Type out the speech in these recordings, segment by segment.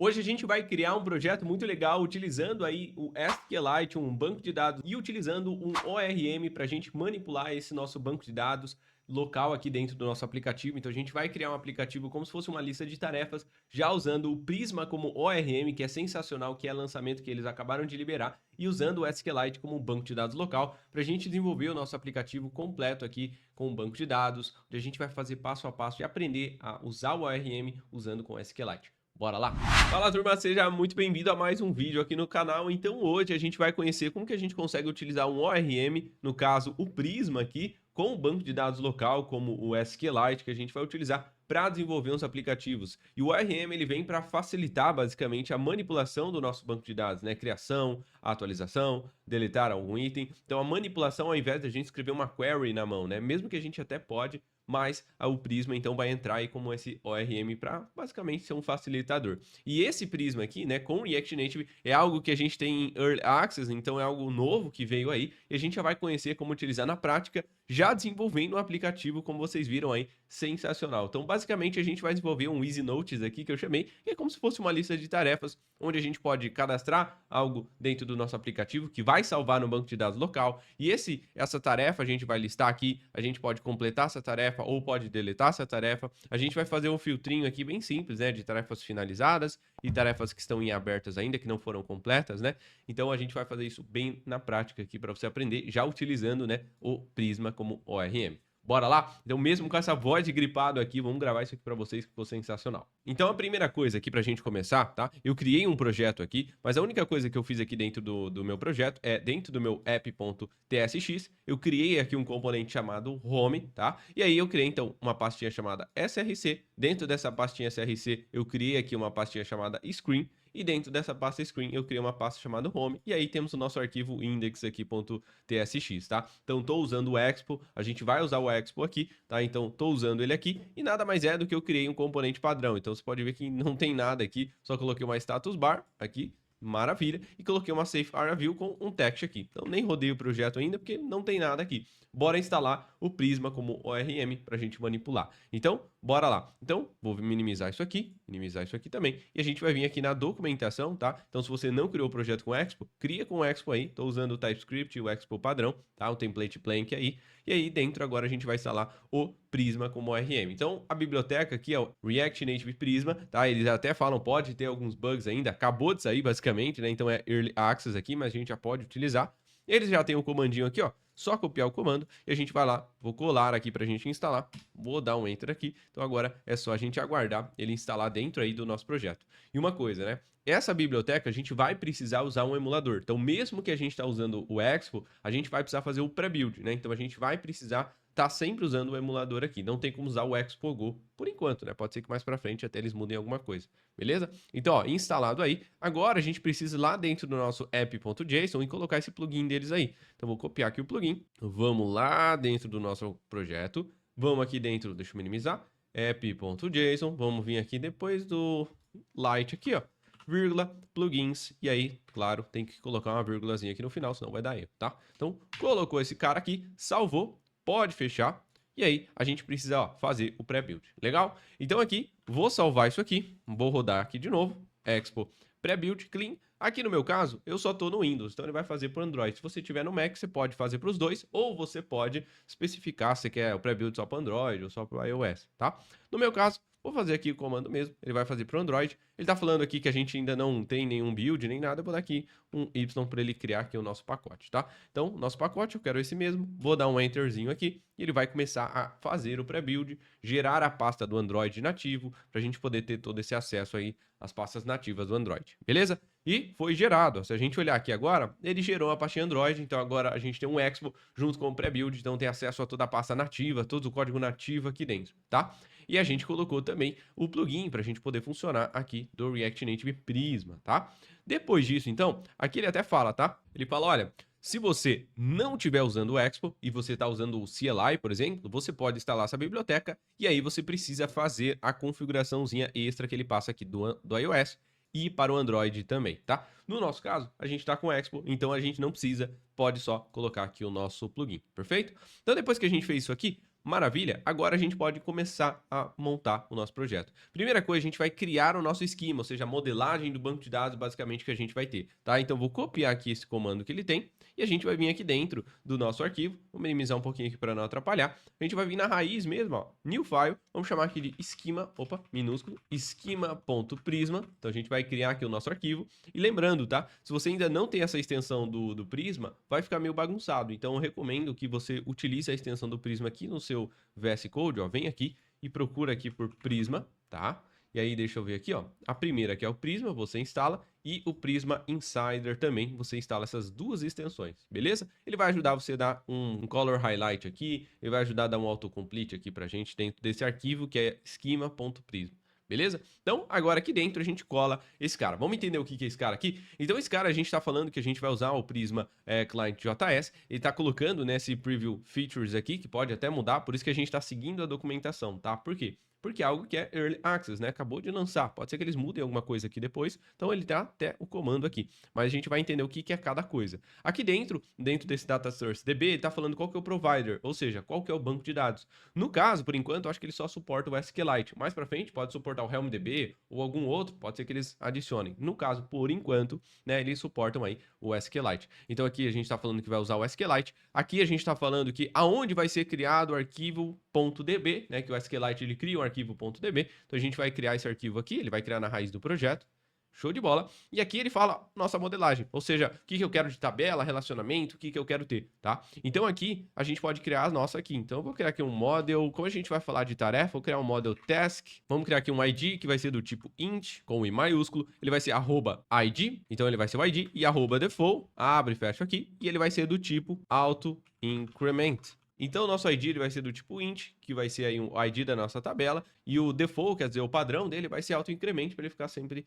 Hoje a gente vai criar um projeto muito legal utilizando aí o SQLite, um banco de dados, e utilizando um ORM para a gente manipular esse nosso banco de dados local aqui dentro do nosso aplicativo. Então a gente vai criar um aplicativo como se fosse uma lista de tarefas, já usando o Prisma como ORM, que é sensacional, que é lançamento que eles acabaram de liberar, e usando o SQLite como um banco de dados local para a gente desenvolver o nosso aplicativo completo aqui com um banco de dados, onde a gente vai fazer passo a passo e aprender a usar o ORM usando com o SQLite. Bora lá? Fala turma, seja muito bem-vindo a mais um vídeo aqui no canal. Então hoje a gente vai conhecer como que a gente consegue utilizar um ORM, no caso o Prisma aqui, com o banco de dados local, como o SQLite, que a gente vai utilizar para desenvolver uns aplicativos. E o ORM ele vem para facilitar basicamente a manipulação do nosso banco de dados, né? Criação, atualização, deletar algum item. Então a manipulação, ao invés de a gente escrever uma query na mão, né? Mesmo que a gente até pode, mas o Prisma então vai entrar aí como esse ORM para basicamente ser um facilitador. E esse Prisma aqui, né, com React Native é algo que a gente tem em Early Access, então é algo novo que veio aí e a gente já vai conhecer como utilizar na prática, já desenvolvendo um aplicativo, como vocês viram aí, sensacional. Então, basicamente, a gente vai desenvolver um Easy Notes aqui, que eu chamei, que é como se fosse uma lista de tarefas, onde a gente pode cadastrar algo dentro do nosso aplicativo, que vai salvar no banco de dados local, e essa tarefa a gente vai listar aqui, a gente pode completar essa tarefa ou pode deletar essa tarefa. A gente vai fazer um filtrinho aqui bem simples, né, de tarefas finalizadas e tarefas que estão em abertas ainda, que não foram completas, né? Então a gente vai fazer isso bem na prática aqui para você aprender, já utilizando, né, o Prisma como ORM. Bora lá? Então, mesmo com essa voz de gripado aqui, vamos gravar isso aqui para vocês, que ficou sensacional. Então, a primeira coisa aqui para a gente começar, tá? Eu criei um projeto aqui, mas a única coisa que eu fiz aqui dentro do meu projeto é, dentro do meu app.tsx, eu criei aqui um componente chamado home, tá? E aí eu criei, então, uma pastinha chamada src. Dentro dessa pastinha src, eu criei aqui uma pastinha chamada screen. E dentro dessa pasta screen eu criei uma pasta chamada home, e aí temos o nosso arquivo index aqui .tsx, tá? Então tô usando o expo, a gente vai usar o expo aqui, tá? Então tô usando ele aqui, e nada mais é do que eu criei um componente padrão. Então você pode ver que não tem nada aqui, só coloquei uma status bar aqui, maravilha, e coloquei uma safe area view com um text aqui. Então nem rodei o projeto ainda, porque não tem nada aqui. Bora instalar o Prisma como ORM para a gente manipular. Então, bora lá. Então, vou minimizar isso aqui também. E a gente vai vir aqui na documentação, tá? Então, se você não criou o projeto com Expo, cria com o Expo aí. Estou usando o TypeScript e o Expo padrão, tá? O template plank aí. E aí, dentro agora a gente vai instalar o Prisma como ORM. Então, a biblioteca aqui é o React Native Prisma, tá? Eles até falam, pode ter alguns bugs ainda. Acabou de sair, basicamente, né? Então, é Early Access aqui, mas a gente já pode utilizar. Eles já têm um comandinho aqui, ó. Só copiar o comando e a gente vai lá, vou colar aqui para a gente instalar, vou dar um enter aqui, então agora é só a gente aguardar ele instalar dentro aí do nosso projeto. E uma coisa, né, essa biblioteca a gente vai precisar usar um emulador, então mesmo que a gente está usando o Expo, a gente vai precisar fazer o pré-build, né, então a gente vai precisar tá sempre usando o emulador aqui. Não tem como usar o Expo Go por enquanto, né? Pode ser que mais para frente até eles mudem alguma coisa, beleza? Então, ó, instalado aí. Agora a gente precisa ir lá dentro do nosso app.json e colocar esse plugin deles aí. Então, vou copiar aqui o plugin. Vamos lá dentro do nosso projeto. Vamos aqui dentro, deixa eu minimizar, app.json. Vamos vir aqui depois do light aqui, ó. Vírgula, plugins, e aí, claro, tem que colocar uma vírgulazinha aqui no final, senão vai dar erro, tá? Então, colocou esse cara aqui, salvou, pode fechar, e aí a gente precisa, ó, fazer o pré-build, legal? Então aqui, vou salvar isso aqui, vou rodar aqui de novo, Expo pré-build clean. Aqui no meu caso, eu só estou no Windows, então ele vai fazer para o Android. Se você tiver no Mac, você pode fazer para os dois, ou você pode especificar se quer o pré-build só para Android ou só para iOS, tá? No meu caso, vou fazer aqui o comando mesmo, ele vai fazer para o Android. Ele está falando aqui que a gente ainda não tem nenhum build, nem nada, eu vou dar aqui um Y para ele criar aqui o nosso pacote, tá? Então, nosso pacote, eu quero esse mesmo, vou dar um Enterzinho aqui, e ele vai começar a fazer o pré-build, gerar a pasta do Android nativo, para a gente poder ter todo esse acesso aí às pastas nativas do Android, beleza? E foi gerado, se a gente olhar aqui agora, ele gerou a pastinha Android, então agora a gente tem um Expo junto com o pré-build, então tem acesso a toda a pasta nativa, todo o código nativo aqui dentro, tá? E a gente colocou também o plugin para a gente poder funcionar aqui do React Native Prisma, tá? Depois disso, então, aqui ele até fala, tá? Ele fala, olha, se você não estiver usando o Expo e você está usando o CLI, por exemplo, você pode instalar essa biblioteca e aí você precisa fazer a configuraçãozinha extra que ele passa aqui do iOS e para o Android também, tá? No nosso caso, a gente está com o Expo, então a gente não precisa, pode só colocar aqui o nosso plugin, perfeito? Então depois que a gente fez isso aqui, Maravilha? Agora a gente pode começar a montar o nosso projeto. Primeira coisa, a gente vai criar o nosso esquema, ou seja, a modelagem do banco de dados basicamente que a gente vai ter, tá? Então vou copiar aqui esse comando que ele tem e a gente vai vir aqui dentro do nosso arquivo, vou minimizar um pouquinho aqui para não atrapalhar. A gente vai vir na raiz mesmo, ó, new file, vamos chamar aqui de esquema, opa, minúsculo, esquema.prisma. Então a gente vai criar aqui o nosso arquivo. E lembrando, tá? Se você ainda não tem essa extensão do Prisma, vai ficar meio bagunçado. Então eu recomendo que você utilize a extensão do Prisma aqui no seu VS Code, ó, vem aqui e procura aqui por Prisma, tá? E aí deixa eu ver aqui, ó, a primeira que é o Prisma, você instala, e o Prisma Insider também, você instala essas duas extensões, beleza? Ele vai ajudar você a dar um color highlight aqui, ele vai ajudar a dar um autocomplete aqui pra gente dentro desse arquivo que é schema.prisma. Beleza? Então, agora aqui dentro a gente cola esse cara. Vamos entender o que é esse cara aqui? Então, esse cara a gente está falando que a gente vai usar o Prisma Client JS. Ele está colocando nesse Preview Features aqui, que pode até mudar, por isso que a gente está seguindo a documentação, tá? Por quê? Porque é algo que é Early Access, né? Acabou de lançar. Pode ser que eles mudem alguma coisa aqui depois. Então, ele tá até o comando aqui. Mas a gente vai entender o que é cada coisa. Aqui dentro desse Data Source DB, ele tá falando qual que é o provider, ou seja, qual que é o banco de dados. No caso, por enquanto, eu acho que ele só suporta o SQLite. Mais para frente, pode suportar o HelmDB ou algum outro, pode ser que eles adicionem. No caso, por enquanto, né, eles suportam aí o SQLite. Então aqui a gente está falando que vai usar o SQLite. Aqui a gente está falando que aonde vai ser criado o arquivo .db, né, que o SQLite ele cria um arquivo .db. Então a gente vai criar esse arquivo aqui, ele vai criar na raiz do projeto. Show de bola. E aqui ele fala nossa modelagem, ou seja, o que eu quero de tabela, relacionamento, o que eu quero ter, tá? Então aqui a gente pode criar a nossa aqui. Então eu vou criar aqui um model, como a gente vai falar de tarefa, vou criar um model task. Vamos criar aqui um ID que vai ser do tipo int, com I maiúsculo. Ele vai ser @id, então ele vai ser o ID, e @default, abre e fecha aqui, e ele vai ser do tipo auto increment. Então, o nosso ID ele vai ser do tipo int, que vai ser aí o ID da nossa tabela, e o default, quer dizer, o padrão dele vai ser auto-incremento, para ele ficar sempre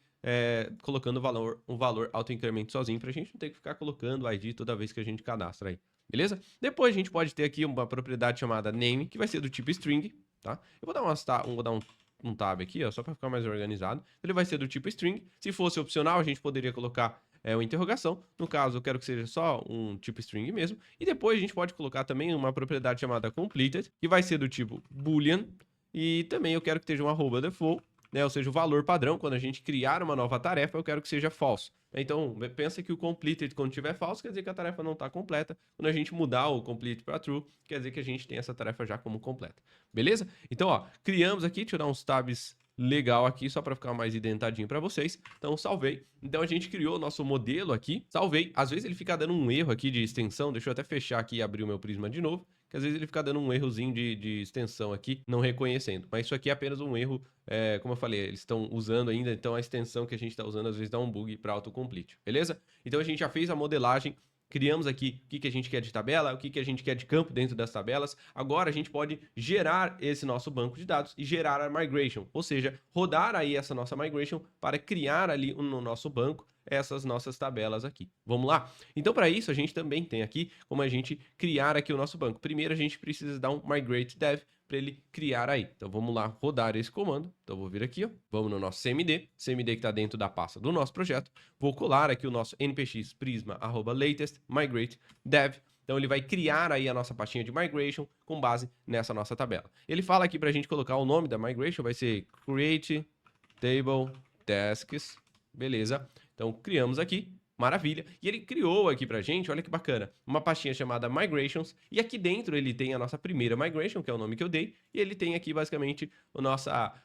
colocando um valor auto-incremento sozinho, para a gente não ter que ficar colocando o ID toda vez que a gente cadastra aí, beleza? Depois a gente pode ter aqui uma propriedade chamada name, que vai ser do tipo string, tá? Eu vou dar um tab aqui, ó, só para ficar mais organizado. Ele vai ser do tipo string. Se fosse opcional, a gente poderia colocar uma interrogação. No caso, eu quero que seja só um tipo string mesmo. E depois a gente pode colocar também uma propriedade chamada completed, que vai ser do tipo boolean. E também eu quero que esteja um @default, né? Ou seja, o valor padrão. Quando a gente criar uma nova tarefa, eu quero que seja false. Então, pensa que o completed, quando tiver false, quer dizer que a tarefa não está completa. Quando a gente mudar o complete para true, quer dizer que a gente tem essa tarefa já como completa. Beleza? Então, ó, criamos aqui, deixa eu dar uns tabs legal aqui, só para ficar mais indentadinho para vocês. Então, salvei. Então, a gente criou o nosso modelo aqui, salvei. Às vezes ele fica dando um erro aqui de extensão, deixa eu até fechar aqui e abrir o meu Prisma de novo, que às vezes ele fica dando um errozinho de extensão aqui, não reconhecendo. Mas isso aqui é apenas um erro, como eu falei, eles estão usando ainda, então a extensão que a gente está usando às vezes dá um bug para autocomplete, beleza? Então, a gente já fez a modelagem, criamos aqui o que a gente quer de tabela, o que a gente quer de campo dentro das tabelas. Agora a gente pode gerar esse nosso banco de dados e gerar a migration, ou seja, rodar aí essa nossa migration para criar ali no nosso banco essas nossas tabelas aqui. Vamos lá? Então, para isso, a gente também tem aqui como a gente criar aqui o nosso banco. Primeiro, a gente precisa dar um migrate dev para ele criar aí. Então, vamos lá rodar esse comando. Então, vou vir aqui, ó. Vamos no nosso CMD que está dentro da pasta do nosso projeto. Vou colar aqui o nosso npx prisma@latest migrate dev. Então, ele vai criar aí a nossa pastinha de migration com base nessa nossa tabela. Ele fala aqui para a gente colocar o nome da migration, vai ser create table tasks. Beleza? Então, criamos aqui, maravilha. E ele criou aqui pra gente, olha que bacana, uma pastinha chamada Migrations. E aqui dentro ele tem a nossa primeira migration, que é o nome que eu dei. E ele tem aqui basicamente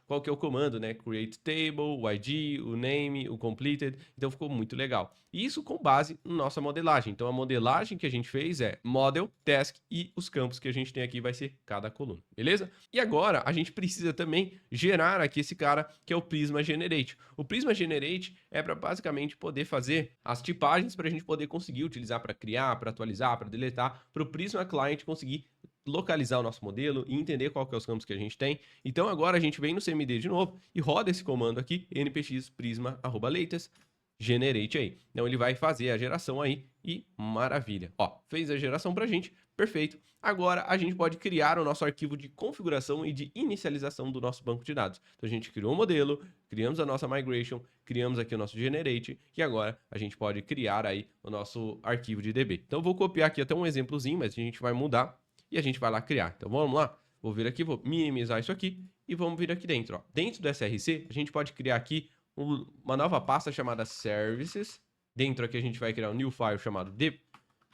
qual que é o comando, né? Create table, o ID, o name, o completed. Então ficou muito legal. E isso com base na nossa modelagem. Então a modelagem que a gente fez é model, task e os campos que a gente tem aqui vai ser cada coluna, beleza? E agora a gente precisa também gerar aqui esse cara que é o Prisma Generate. O Prisma Generate é para basicamente poder fazer as tipagens para a gente poder conseguir utilizar para criar, para atualizar, para deletar, para o Prisma Client conseguir localizar o nosso modelo e entender qual que é os campos que a gente tem. Então agora a gente vem no CMD de novo e roda esse comando aqui, npx prisma@latest generate aí. Então ele vai fazer a geração aí e maravilha. Ó, fez a geração pra gente, perfeito. Agora a gente pode criar o nosso arquivo de configuração e de inicialização do nosso banco de dados. Então a gente criou um modelo, criamos a nossa migration, criamos aqui o nosso generate e agora a gente pode criar aí o nosso arquivo de DB. Então eu vou copiar aqui até um exemplozinho, mas a gente vai mudar e a gente vai lá criar. Então vamos lá. Vou vir aqui, vou minimizar isso aqui e vamos vir aqui dentro, ó. Dentro do SRC, a gente pode criar aqui uma nova pasta chamada Services. Dentro aqui a gente vai criar um new file chamado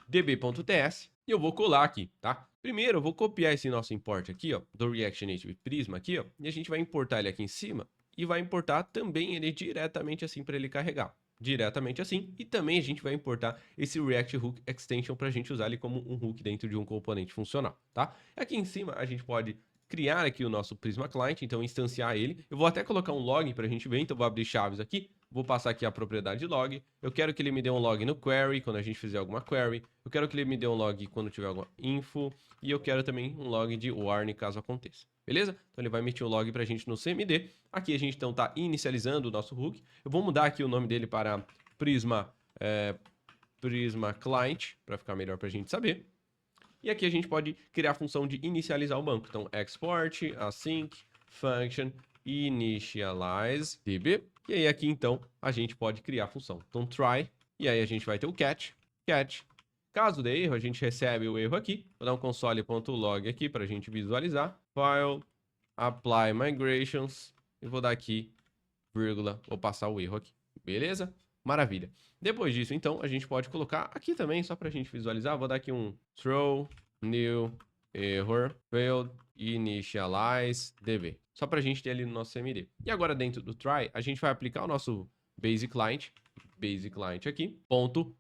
db.ts e eu vou colar aqui, tá? Primeiro eu vou copiar esse nosso import aqui, ó, do React Native Prisma aqui, ó, e a gente vai importar ele aqui em cima e vai importar também ele diretamente assim para ele carregar. Diretamente assim, e também a gente vai importar esse React Hook Extension para a gente usar ele como um hook dentro de um componente funcional, tá? Aqui em cima a gente pode criar aqui o nosso Prisma Client, então instanciar ele. Eu vou até colocar um log para a gente ver, então vou abrir chaves aqui, vou passar aqui a propriedade log. Eu quero que ele me dê um log no query, quando a gente fizer alguma query. Eu quero que ele me dê um log quando tiver alguma info. E eu quero também um log de warning caso aconteça. Beleza? Então ele vai emitir um log para a gente no CMD. Aqui a gente então está inicializando o nosso hook. Eu vou mudar aqui o nome dele para Prisma Client, para ficar melhor para a gente saber. E aqui a gente pode criar a função de inicializar o banco. Então, export, async, function, initialize, db. E aí aqui, então, a gente pode criar a função. Então, try, e aí a gente vai ter o catch. Caso dê erro, a gente recebe o erro aqui. Vou dar um console.log aqui para a gente visualizar. File, apply migrations, e vou dar aqui, vírgula, vou passar o erro aqui. Beleza? Maravilha. Depois disso, então, a gente pode colocar aqui também, só para a gente visualizar. Vou dar aqui um throw new error failed initialize db. Só para a gente ter ali no nosso CMD. E agora dentro do try, a gente vai aplicar o nosso basic client aqui, ponto,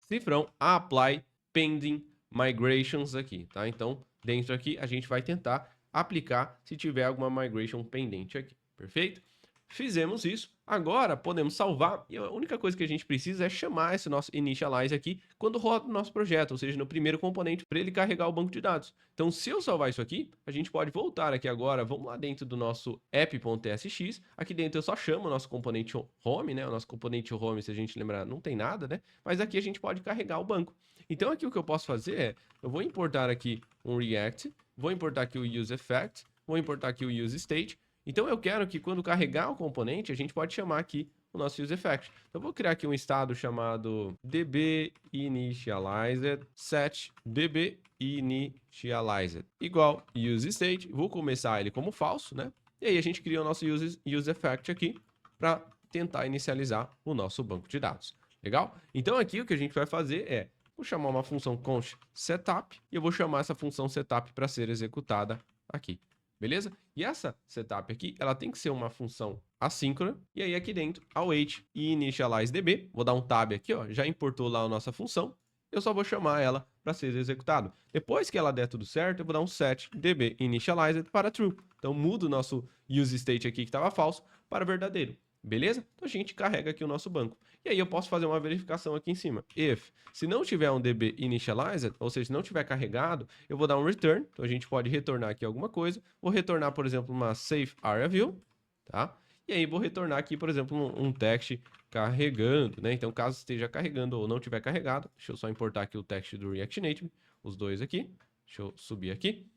cifrão, apply pending migrations aqui, tá? Então, dentro aqui, a gente vai tentar aplicar se tiver alguma migration pendente aqui, perfeito? Fizemos isso, agora podemos salvar e a única coisa que a gente precisa é chamar esse nosso initialize aqui quando roda o nosso projeto, ou seja, no primeiro componente para ele carregar o banco de dados. Então, se eu salvar isso aqui, a gente pode voltar aqui agora, vamos lá dentro do nosso app.tsx, aqui dentro eu só chamo o nosso componente home, né? O nosso componente home, se a gente lembrar, não tem nada, né? Mas aqui a gente pode carregar o banco. Então, aqui o que eu posso fazer é, eu vou importar aqui um React, vou importar aqui o useEffect, vou importar aqui o useState. Então, eu quero que quando carregar o componente, a gente pode chamar aqui o nosso useEffect. Então, eu vou criar aqui um estado chamado dbInitialized set dbInitialized igual useState. Vou começar ele como falso, né? E aí, a gente cria o nosso useEffect aqui para tentar inicializar o nosso banco de dados. Legal? Então, aqui o que a gente vai fazer é, vou chamar uma função const setup e eu vou chamar essa função setup para ser executada aqui. Beleza? E essa setup aqui, ela tem que ser uma função assíncrona. E aí aqui dentro, await e initialize db. Vou dar um tab aqui, ó. Já importou lá a nossa função. Eu só vou chamar ela para ser executado. Depois que ela der tudo certo, eu vou dar um set db initialized para true. Então muda o nosso useState aqui que estava falso para verdadeiro. Beleza? Então a gente carrega aqui o nosso banco. E aí eu posso fazer uma verificação aqui em cima. If, se não tiver um db initialized, ou seja, se não tiver carregado, eu vou dar um return. Então a gente pode retornar aqui alguma coisa. Vou retornar, por exemplo, uma safe area view, tá? E aí vou retornar aqui, por exemplo, um text carregando, né? Então caso esteja carregando ou não tiver carregado, deixa eu só importar aqui o text do React Native, os dois aqui. Deixa eu subir aqui.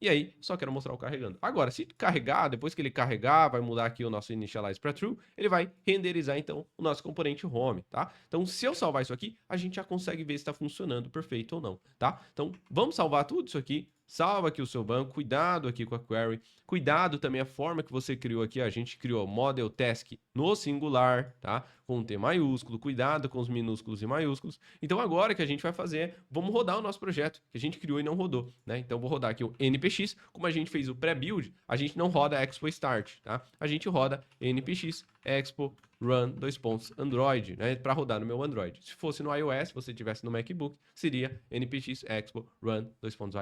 E aí, só quero mostrar o carregando. Agora, se carregar, depois que ele carregar, vai mudar aqui o nosso initialize para true, ele vai renderizar, então, o nosso componente home, tá? Então, se eu salvar isso aqui, a gente já consegue ver se está funcionando perfeito ou não, tá? Então, vamos salvar tudo isso aqui. Salva aqui o seu banco, cuidado aqui com a query, cuidado também a forma que você criou aqui, a gente criou model task no singular, tá? Com T maiúsculo, cuidado com os minúsculos e maiúsculos. Então agora o que a gente vai fazer é, vamos rodar o nosso projeto, que a gente criou e não rodou, né? Então vou rodar aqui o npx, como a gente fez o pré-build, a gente não roda expo start, tá? A gente roda npx expo run Android, né, para rodar no meu Android. Se fosse no iOS, se você tivesse no MacBook, seria npx expo run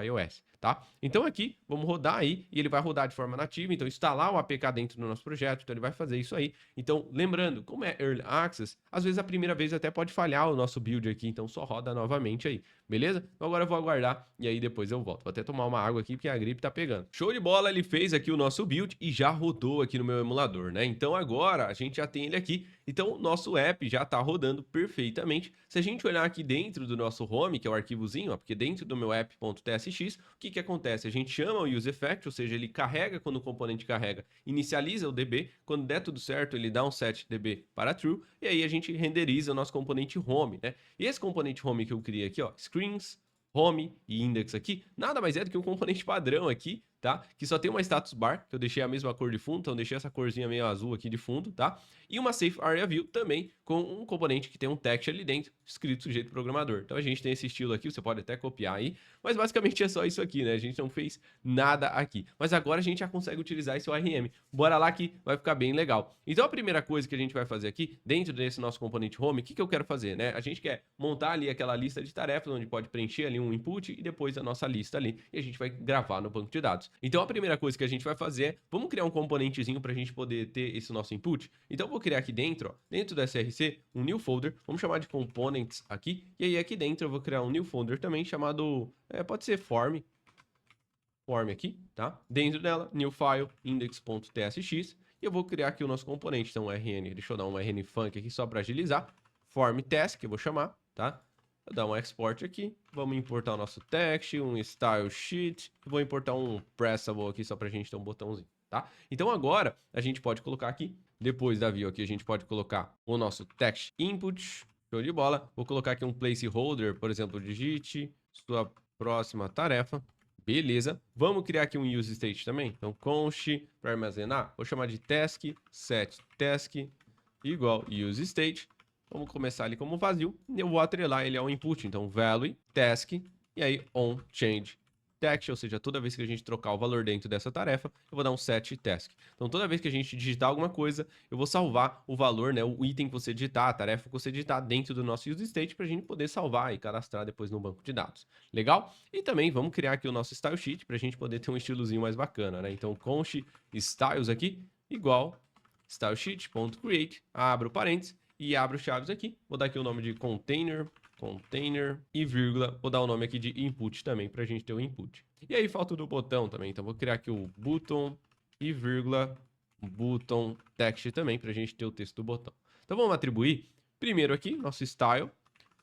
iOS, tá? Então aqui, vamos rodar aí, e ele vai rodar de forma nativa, então instalar o APK dentro do nosso projeto, então ele vai fazer isso aí. Então, lembrando, como é Early Access, às vezes a primeira vez até pode falhar o nosso build aqui, então só roda novamente aí, beleza? Então agora eu vou aguardar, e aí depois eu volto. Vou até tomar uma água aqui, porque a gripe tá pegando. Show de bola, ele fez aqui o nosso build e já rodou aqui no meu emulador, né? Então agora a gente já tem ele aqui, então o nosso app já tá rodando perfeitamente. Se a gente olhar aqui dentro do nosso home, que é o arquivozinho, ó, porque dentro do meu app.tsx, o que acontece? A gente chama o useEffect, ou seja, ele carrega quando o componente carrega, inicializa o db, quando der tudo certo, ele dá um set db para true, e aí a gente renderiza o nosso componente home, né? E esse componente home que eu criei aqui, ó, screens home e index aqui, nada mais é do que um componente padrão aqui, tá? Que só tem uma status bar, que eu deixei a mesma cor de fundo, então eu deixei essa corzinha meio azul aqui de fundo, tá? E uma safe area view também com um componente que tem um text ali dentro, escrito sujeito programador. Então a gente tem esse estilo aqui, você pode até copiar aí, mas basicamente é só isso aqui, né? A gente não fez nada aqui. Mas agora a gente já consegue utilizar esse ORM. Bora lá que vai ficar bem legal. Então a primeira coisa que a gente vai fazer aqui, dentro desse nosso componente home, o que eu quero fazer, né? A gente quer montar ali aquela lista de tarefas, onde pode preencher ali um input e depois a nossa lista ali, e a gente vai gravar no banco de dados. Então a primeira coisa que a gente vai fazer é, vamos criar um componentezinho para a gente poder ter esse nosso input. Então eu vou criar aqui dentro, ó, dentro do SRC, um new folder, vamos chamar de components aqui, e aí aqui dentro eu vou criar um new folder também chamado, pode ser form aqui, tá? Dentro dela, new file, index.tsx, e eu vou criar aqui o nosso componente, então rn, deixa eu dar um rn func aqui só para agilizar, form task, que eu vou chamar, tá? Vou dar um export aqui, vamos importar o nosso text, um style sheet, vou importar um pressable aqui só pra gente ter um botãozinho, tá? Então agora a gente pode colocar aqui, depois da view aqui a gente pode colocar o nosso text input, show de bola. Vou colocar aqui um placeholder, por exemplo, digite sua próxima tarefa. Beleza. Vamos criar aqui um use state também. Então, const para armazenar, vou chamar de task, set task, igual use state. Vamos começar ali como vazio. Eu vou atrelar ele ao input. Então, value, task, e aí on change text, ou seja, toda vez que a gente trocar o valor dentro dessa tarefa, eu vou dar um set task. Então, toda vez que a gente digitar alguma coisa, eu vou salvar o valor, né, o item que você digitar, a tarefa que você digitar dentro do nosso use state para a gente poder salvar e cadastrar depois no banco de dados. Legal? E também vamos criar aqui o nosso style sheet para a gente poder ter um estilozinho mais bacana, né? Então, const styles aqui, igual stylesheet.create, abro parênteses e abro chaves aqui. Vou dar aqui o nome de container e vírgula, vou dar o nome aqui de input também para a gente ter o input. E aí falta o do botão também, então vou criar aqui o button e vírgula, button text também para a gente ter o texto do botão. Então vamos atribuir primeiro aqui nosso style,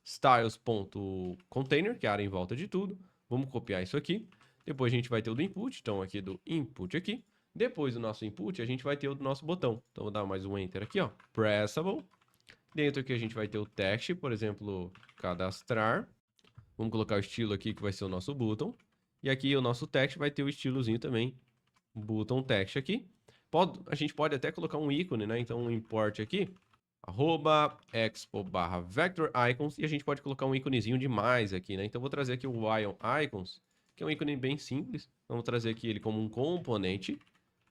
styles.container, que é a área em volta de tudo. Vamos copiar isso aqui. Depois a gente vai ter o do input, então aqui do input aqui. Depois do nosso input, a gente vai ter o do nosso botão. Então vou dar mais um enter aqui, ó, pressable. Dentro aqui a gente vai ter o text, por exemplo, cadastrar. Vamos colocar o estilo aqui que vai ser o nosso button. E aqui o nosso text vai ter o estilozinho também, button text aqui. A gente pode até colocar um ícone, né? Então um import aqui, @expo/vector icons, e a gente pode colocar um íconezinho de mais aqui, né? Então vou trazer aqui o ion icons, que é um ícone bem simples. Vamos trazer aqui ele como um componente.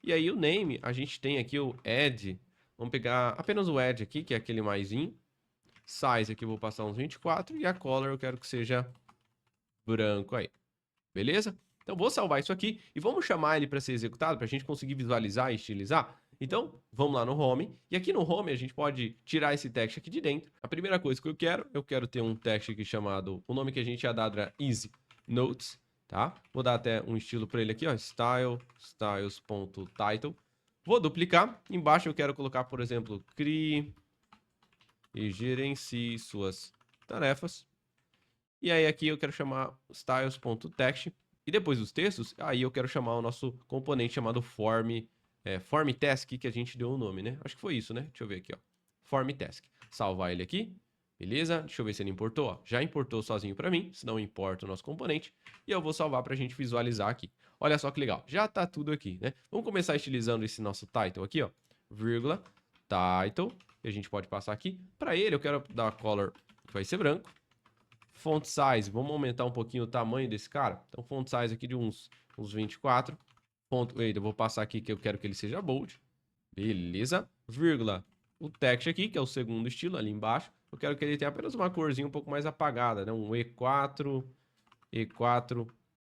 E aí o name, a gente tem aqui o add. Vamos pegar apenas o add aqui, que é aquele maisinho. Size aqui eu vou passar uns 24 e a color eu quero que seja branco aí. Beleza? Então vou salvar isso aqui e vamos chamar ele para ser executado, para a gente conseguir visualizar e estilizar. Então, vamos lá no home. E aqui no home a gente pode tirar esse text aqui de dentro. A primeira coisa que eu quero ter um text aqui chamado, o nome que a gente ia dar era easy notes, tá? Vou dar até um estilo para ele aqui, ó, styles.title. Vou duplicar. Embaixo eu quero colocar, por exemplo, crie e gerencie suas tarefas. E aí aqui eu quero chamar styles.text. E depois dos textos, aí eu quero chamar o nosso componente chamado form task, que a gente deu o nome, né? Acho que foi isso, né? Deixa eu ver aqui, ó. Form task. Salvar ele aqui. Beleza? Deixa eu ver se ele importou, ó. Já importou sozinho para mim, se não importa o nosso componente. E eu vou salvar para a gente visualizar aqui. Olha só que legal. Já tá tudo aqui, né? Vamos começar estilizando esse nosso title aqui, ó. Vírgula, title. E a gente pode passar aqui. Para ele eu quero dar a color que vai ser branco. Font size, vamos aumentar um pouquinho o tamanho desse cara. Então, font size aqui de uns 24. Font weight, eu vou passar aqui que eu quero que ele seja bold. Beleza. Vírgula, o text aqui, que é o segundo estilo ali embaixo. Eu quero que ele tenha apenas uma corzinha um pouco mais apagada, né? Um E4,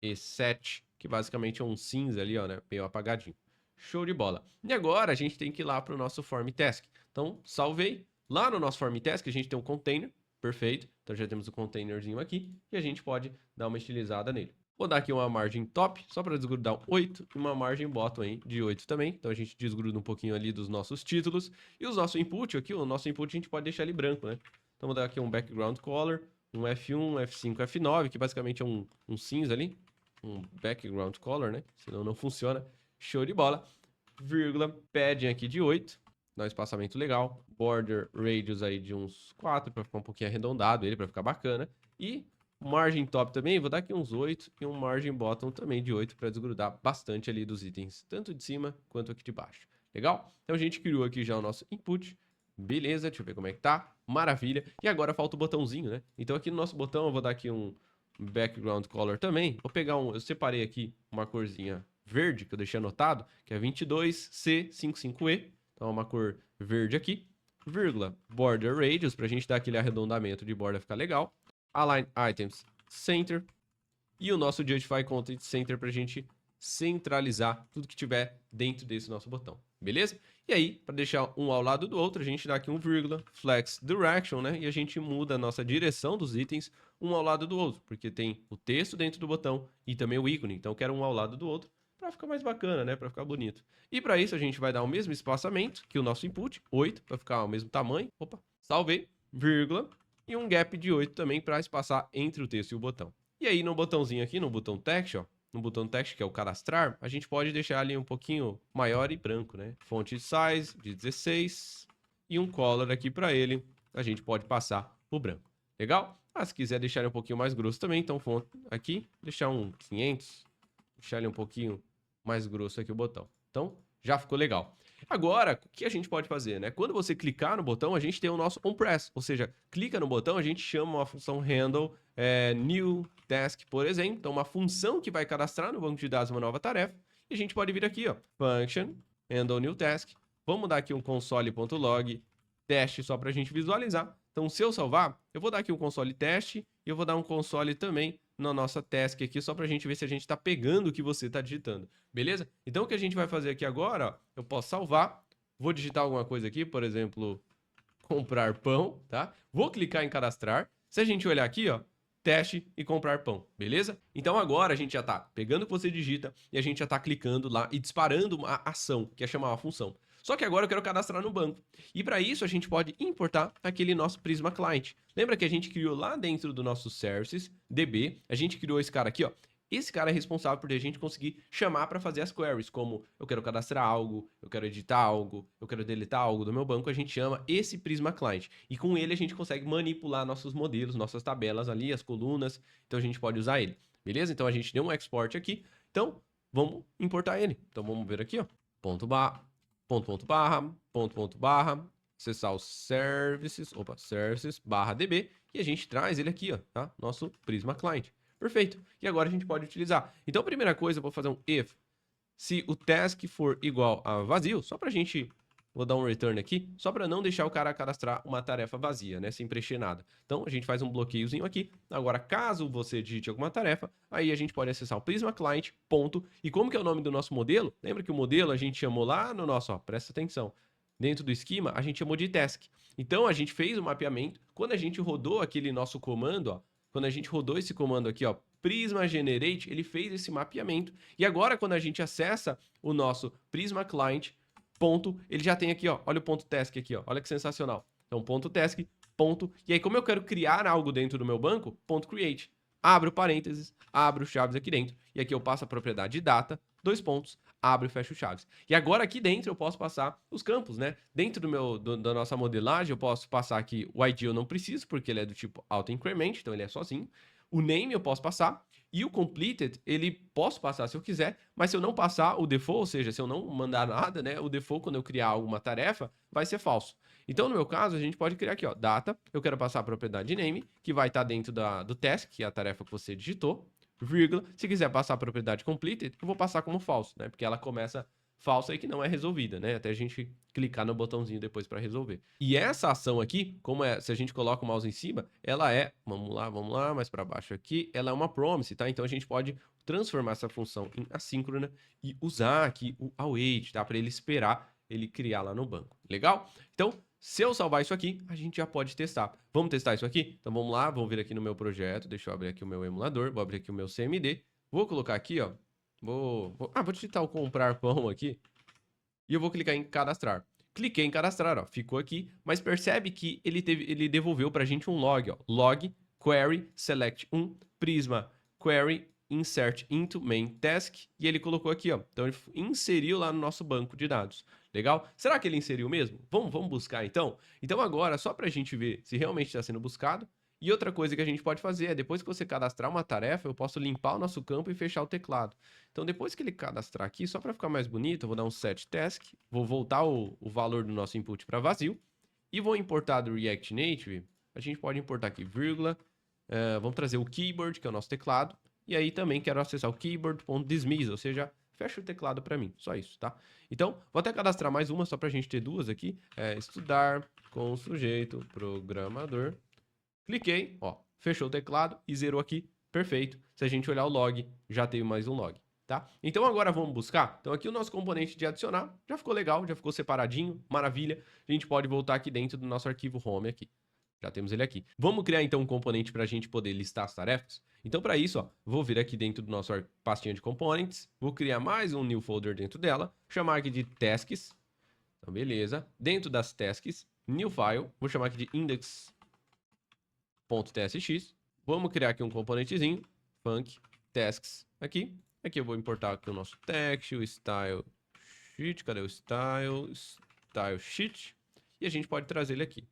E7, que basicamente é um cinza ali, ó, né? Meio apagadinho. Show de bola. E agora a gente tem que ir lá para o nosso form task. Então, salvei. Lá no nosso form task a gente tem um container. Perfeito. Então já temos o containerzinho aqui e a gente pode dar uma estilizada nele. Vou dar aqui uma margem top, só para desgrudar 8 e uma margem bottom aí de 8 também. Então a gente desgruda um pouquinho ali dos nossos títulos. E os nossos input aqui, o nosso input a gente pode deixar ele branco, né? Então vou dar aqui um background color, um F1, F5, F9, que basicamente é um cinza ali. Um background color, né? Senão não funciona. Show de bola. Vírgula, padding aqui de 8. Dá um espaçamento legal. Border radius aí de uns 4 para ficar um pouquinho arredondado ele, para ficar bacana. E Margin top também, vou dar aqui uns 8 e um margin bottom também de 8 para desgrudar bastante ali dos itens, tanto de cima quanto aqui de baixo. Legal? Então a gente criou aqui já o nosso input. Beleza, deixa eu ver como é que tá. Maravilha. E agora falta o botãozinho, né? Então aqui no nosso botão eu vou dar aqui um background color também. Vou pegar eu separei aqui uma corzinha verde que eu deixei anotado, que é 22C55E. Então é uma cor verde aqui. Vírgula, border radius, pra gente dar aquele arredondamento de borda ficar legal. Align items center. E o nosso justify content center pra gente centralizar tudo que tiver dentro desse nosso botão. Beleza? E aí, para deixar um ao lado do outro, a gente dá aqui um vírgula, flex direction, né? E a gente muda a nossa direção dos itens um ao lado do outro, porque tem o texto dentro do botão e também o ícone. Então, eu quero um ao lado do outro para ficar mais bacana, né? Para ficar bonito. E para isso, a gente vai dar o mesmo espaçamento que o nosso input, 8, para ficar ao mesmo tamanho. Opa, salvei, vírgula, e um gap de 8 também para espaçar entre o texto e o botão. E aí, no botãozinho aqui, no botão text, ó, no botão text, que é o cadastrar, a gente pode deixar ali um pouquinho maior e branco, né? Font size de 16 e um color aqui para ele, a gente pode passar o branco. Legal? Ah, se quiser deixar ele um pouquinho mais grosso também, então font aqui, deixar um 500, deixar ele um pouquinho mais grosso aqui o botão. Então, já ficou legal. Agora, o que a gente pode fazer, né? Quando você clicar no botão, a gente tem o nosso onPress, ou seja, clica no botão, a gente chama uma função handle new task, por exemplo, então uma função que vai cadastrar no banco de dados uma nova tarefa, e a gente pode vir aqui, ó, function handle new task, vamos dar aqui um console.log teste só para a gente visualizar. Então, se eu salvar, eu vou dar aqui um console teste e eu vou dar um console também na nossa task aqui, só para a gente ver se a gente está pegando o que você está digitando, beleza? Então, o que a gente vai fazer aqui agora, ó, eu posso salvar, vou digitar alguma coisa aqui, por exemplo, comprar pão, tá? Vou clicar em cadastrar. Se a gente olhar aqui, ó, teste e comprar pão, beleza? Então agora a gente já tá pegando o que você digita e a gente já tá clicando lá e disparando uma ação, que é chamar uma função. Só que agora eu quero cadastrar no banco. E para isso a gente pode importar aquele nosso Prisma Client. Lembra que a gente criou lá dentro do nosso Services, DB, a gente criou esse cara aqui, ó. Esse cara é responsável por a gente conseguir chamar para fazer as queries, como eu quero cadastrar algo, eu quero editar algo, eu quero deletar algo do meu banco, a gente chama esse Prisma Client. E com ele a gente consegue manipular nossos modelos, nossas tabelas ali, as colunas, então a gente pode usar ele, beleza? Então a gente deu um export aqui, então vamos importar ele. Então vamos ver aqui, ó, ponto barra, ponto barra, acessar os services, services, barra db, e a gente traz ele aqui, ó, tá? Nosso Prisma Client. Perfeito. E agora a gente pode utilizar. Então, a primeira coisa, eu vou fazer um if. Se o task for igual a vazio, só pra gente... Vou dar um return aqui, só para não deixar o cara cadastrar uma tarefa vazia, né? Sem preencher nada. Então, a gente faz um bloqueiozinho aqui. Agora, caso você digite alguma tarefa, aí a gente pode acessar o Prisma Client, ponto. E como que é o nome do nosso modelo? Lembra que o modelo a gente chamou lá no nosso... Ó, presta atenção. Dentro do esquema, a gente chamou de task. Então, a gente fez o mapeamento. Quando a gente rodou aquele nosso comando, ó, quando a gente rodou esse comando aqui, ó, Prisma Generate, ele fez esse mapeamento. E agora, quando a gente acessa o nosso Prisma Client, ponto, ele já tem aqui, ó, olha o ponto task aqui, ó, olha que sensacional. Então, ponto task, ponto. E aí, como eu quero criar algo dentro do meu banco, ponto create. Abro parênteses, abro chaves aqui dentro. E aqui eu passo a propriedade data, 2 pontos, abro e fecho chaves. E agora aqui dentro eu posso passar os campos, né? Dentro da nossa modelagem eu posso passar aqui o ID eu não preciso, porque ele é do tipo auto-increment, então ele é sozinho. O name eu posso passar. E o completed, ele posso passar se eu quiser, mas se eu não passar o default, ou seja, se eu não mandar nada, né? O default, quando eu criar alguma tarefa, vai ser falso. Então, no meu caso, a gente pode criar aqui, ó, data, eu quero passar a propriedade name, que vai estar dentro do task, que é a tarefa que você digitou, vírgula, se quiser passar a propriedade completed, eu vou passar como falso, né? Porque ela começa falsa e que não é resolvida, né? Até a gente clicar no botãozinho depois para resolver. E essa ação aqui, como é, se a gente coloca o mouse em cima, ela é, vamos lá, mais para baixo aqui, ela é uma promise, tá? Então a gente pode transformar essa função em assíncrona e usar aqui o await, tá? Para ele esperar ele criar lá no banco. Legal? Então, se eu salvar isso aqui, a gente já pode testar. Vamos testar isso aqui? Então vamos lá, vamos vir aqui no meu projeto, deixa eu abrir aqui o meu emulador, vou abrir aqui o meu CMD, vou colocar aqui, ó, vou digitar o comprar pão aqui e eu vou clicar em cadastrar. Cliquei em cadastrar, ó, ficou aqui, mas percebe que ele devolveu pra gente um log, ó, log query select 1 prisma query insert into main task e ele colocou aqui, ó. Então ele inseriu lá no nosso banco de dados. Legal? Será que ele inseriu mesmo? Vamos buscar então? Então agora, só pra gente ver se realmente está sendo buscado, E outra coisa que a gente pode fazer é, depois que você cadastrar uma tarefa, eu posso limpar o nosso campo e fechar o teclado. Então, depois que ele cadastrar aqui, só para ficar mais bonito, eu vou dar um set task, vou voltar o valor do nosso input para vazio e vou importar do React Native. A gente pode importar aqui, vírgula, vamos trazer o keyboard, que é o nosso teclado, e aí também quero acessar o keyboard.dismiss, ou seja, fecha o teclado para mim, só isso, tá? Então, vou até cadastrar mais uma, só para a gente ter duas aqui, estudar com sujeito programador. Cliquei, ó, fechou o teclado e zerou aqui, perfeito. Se a gente olhar o log, já teve mais um log, tá? Então agora vamos buscar. Então aqui o nosso componente de adicionar já ficou legal, já ficou separadinho, maravilha. A gente pode voltar aqui dentro do nosso arquivo home aqui. Já temos ele aqui. Vamos criar então um componente para a gente poder listar as tarefas? Então para isso, ó, vou vir aqui dentro do nosso pastinha de components, vou criar mais um new folder dentro dela, chamar aqui de tasks. Então beleza. Dentro das tasks, new file, vou chamar aqui de index.tsx. Vamos criar aqui um componentezinho, func tasks aqui. Aqui eu vou importar aqui o nosso text, o style sheet, cadê o style sheet, e a gente pode trazer ele aqui.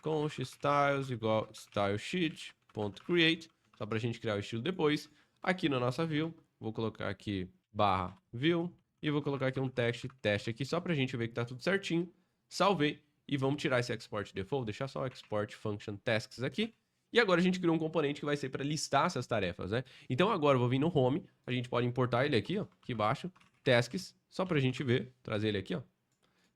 Const styles igual style sheet.create, só para a gente criar o estilo depois. Aqui na nossa view, vou colocar aqui barra view e vou colocar aqui um teste aqui só para a gente ver que tá tudo certinho. Salvei e vamos tirar esse export default, deixar só o export function tasks aqui. E agora a gente criou um componente que vai ser para listar essas tarefas, né? Então agora eu vou vir no home, a gente pode importar ele aqui, ó, aqui embaixo, tasks, só para a gente ver, trazer ele aqui, ó.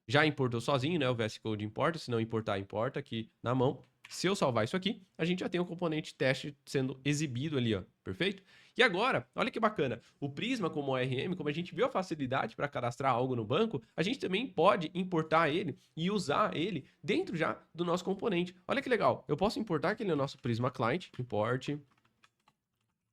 Já importou sozinho, né? O VS Code importa, se não importar, importa aqui na mão. Se eu salvar isso aqui, a gente já tem o componente teste sendo exibido ali, ó. Perfeito? E agora, olha que bacana, o Prisma como ORM, como a gente viu a facilidade para cadastrar algo no banco, a gente também pode importar ele e usar ele dentro já do nosso componente. Olha que legal, eu posso importar aquele no nosso Prisma Client, import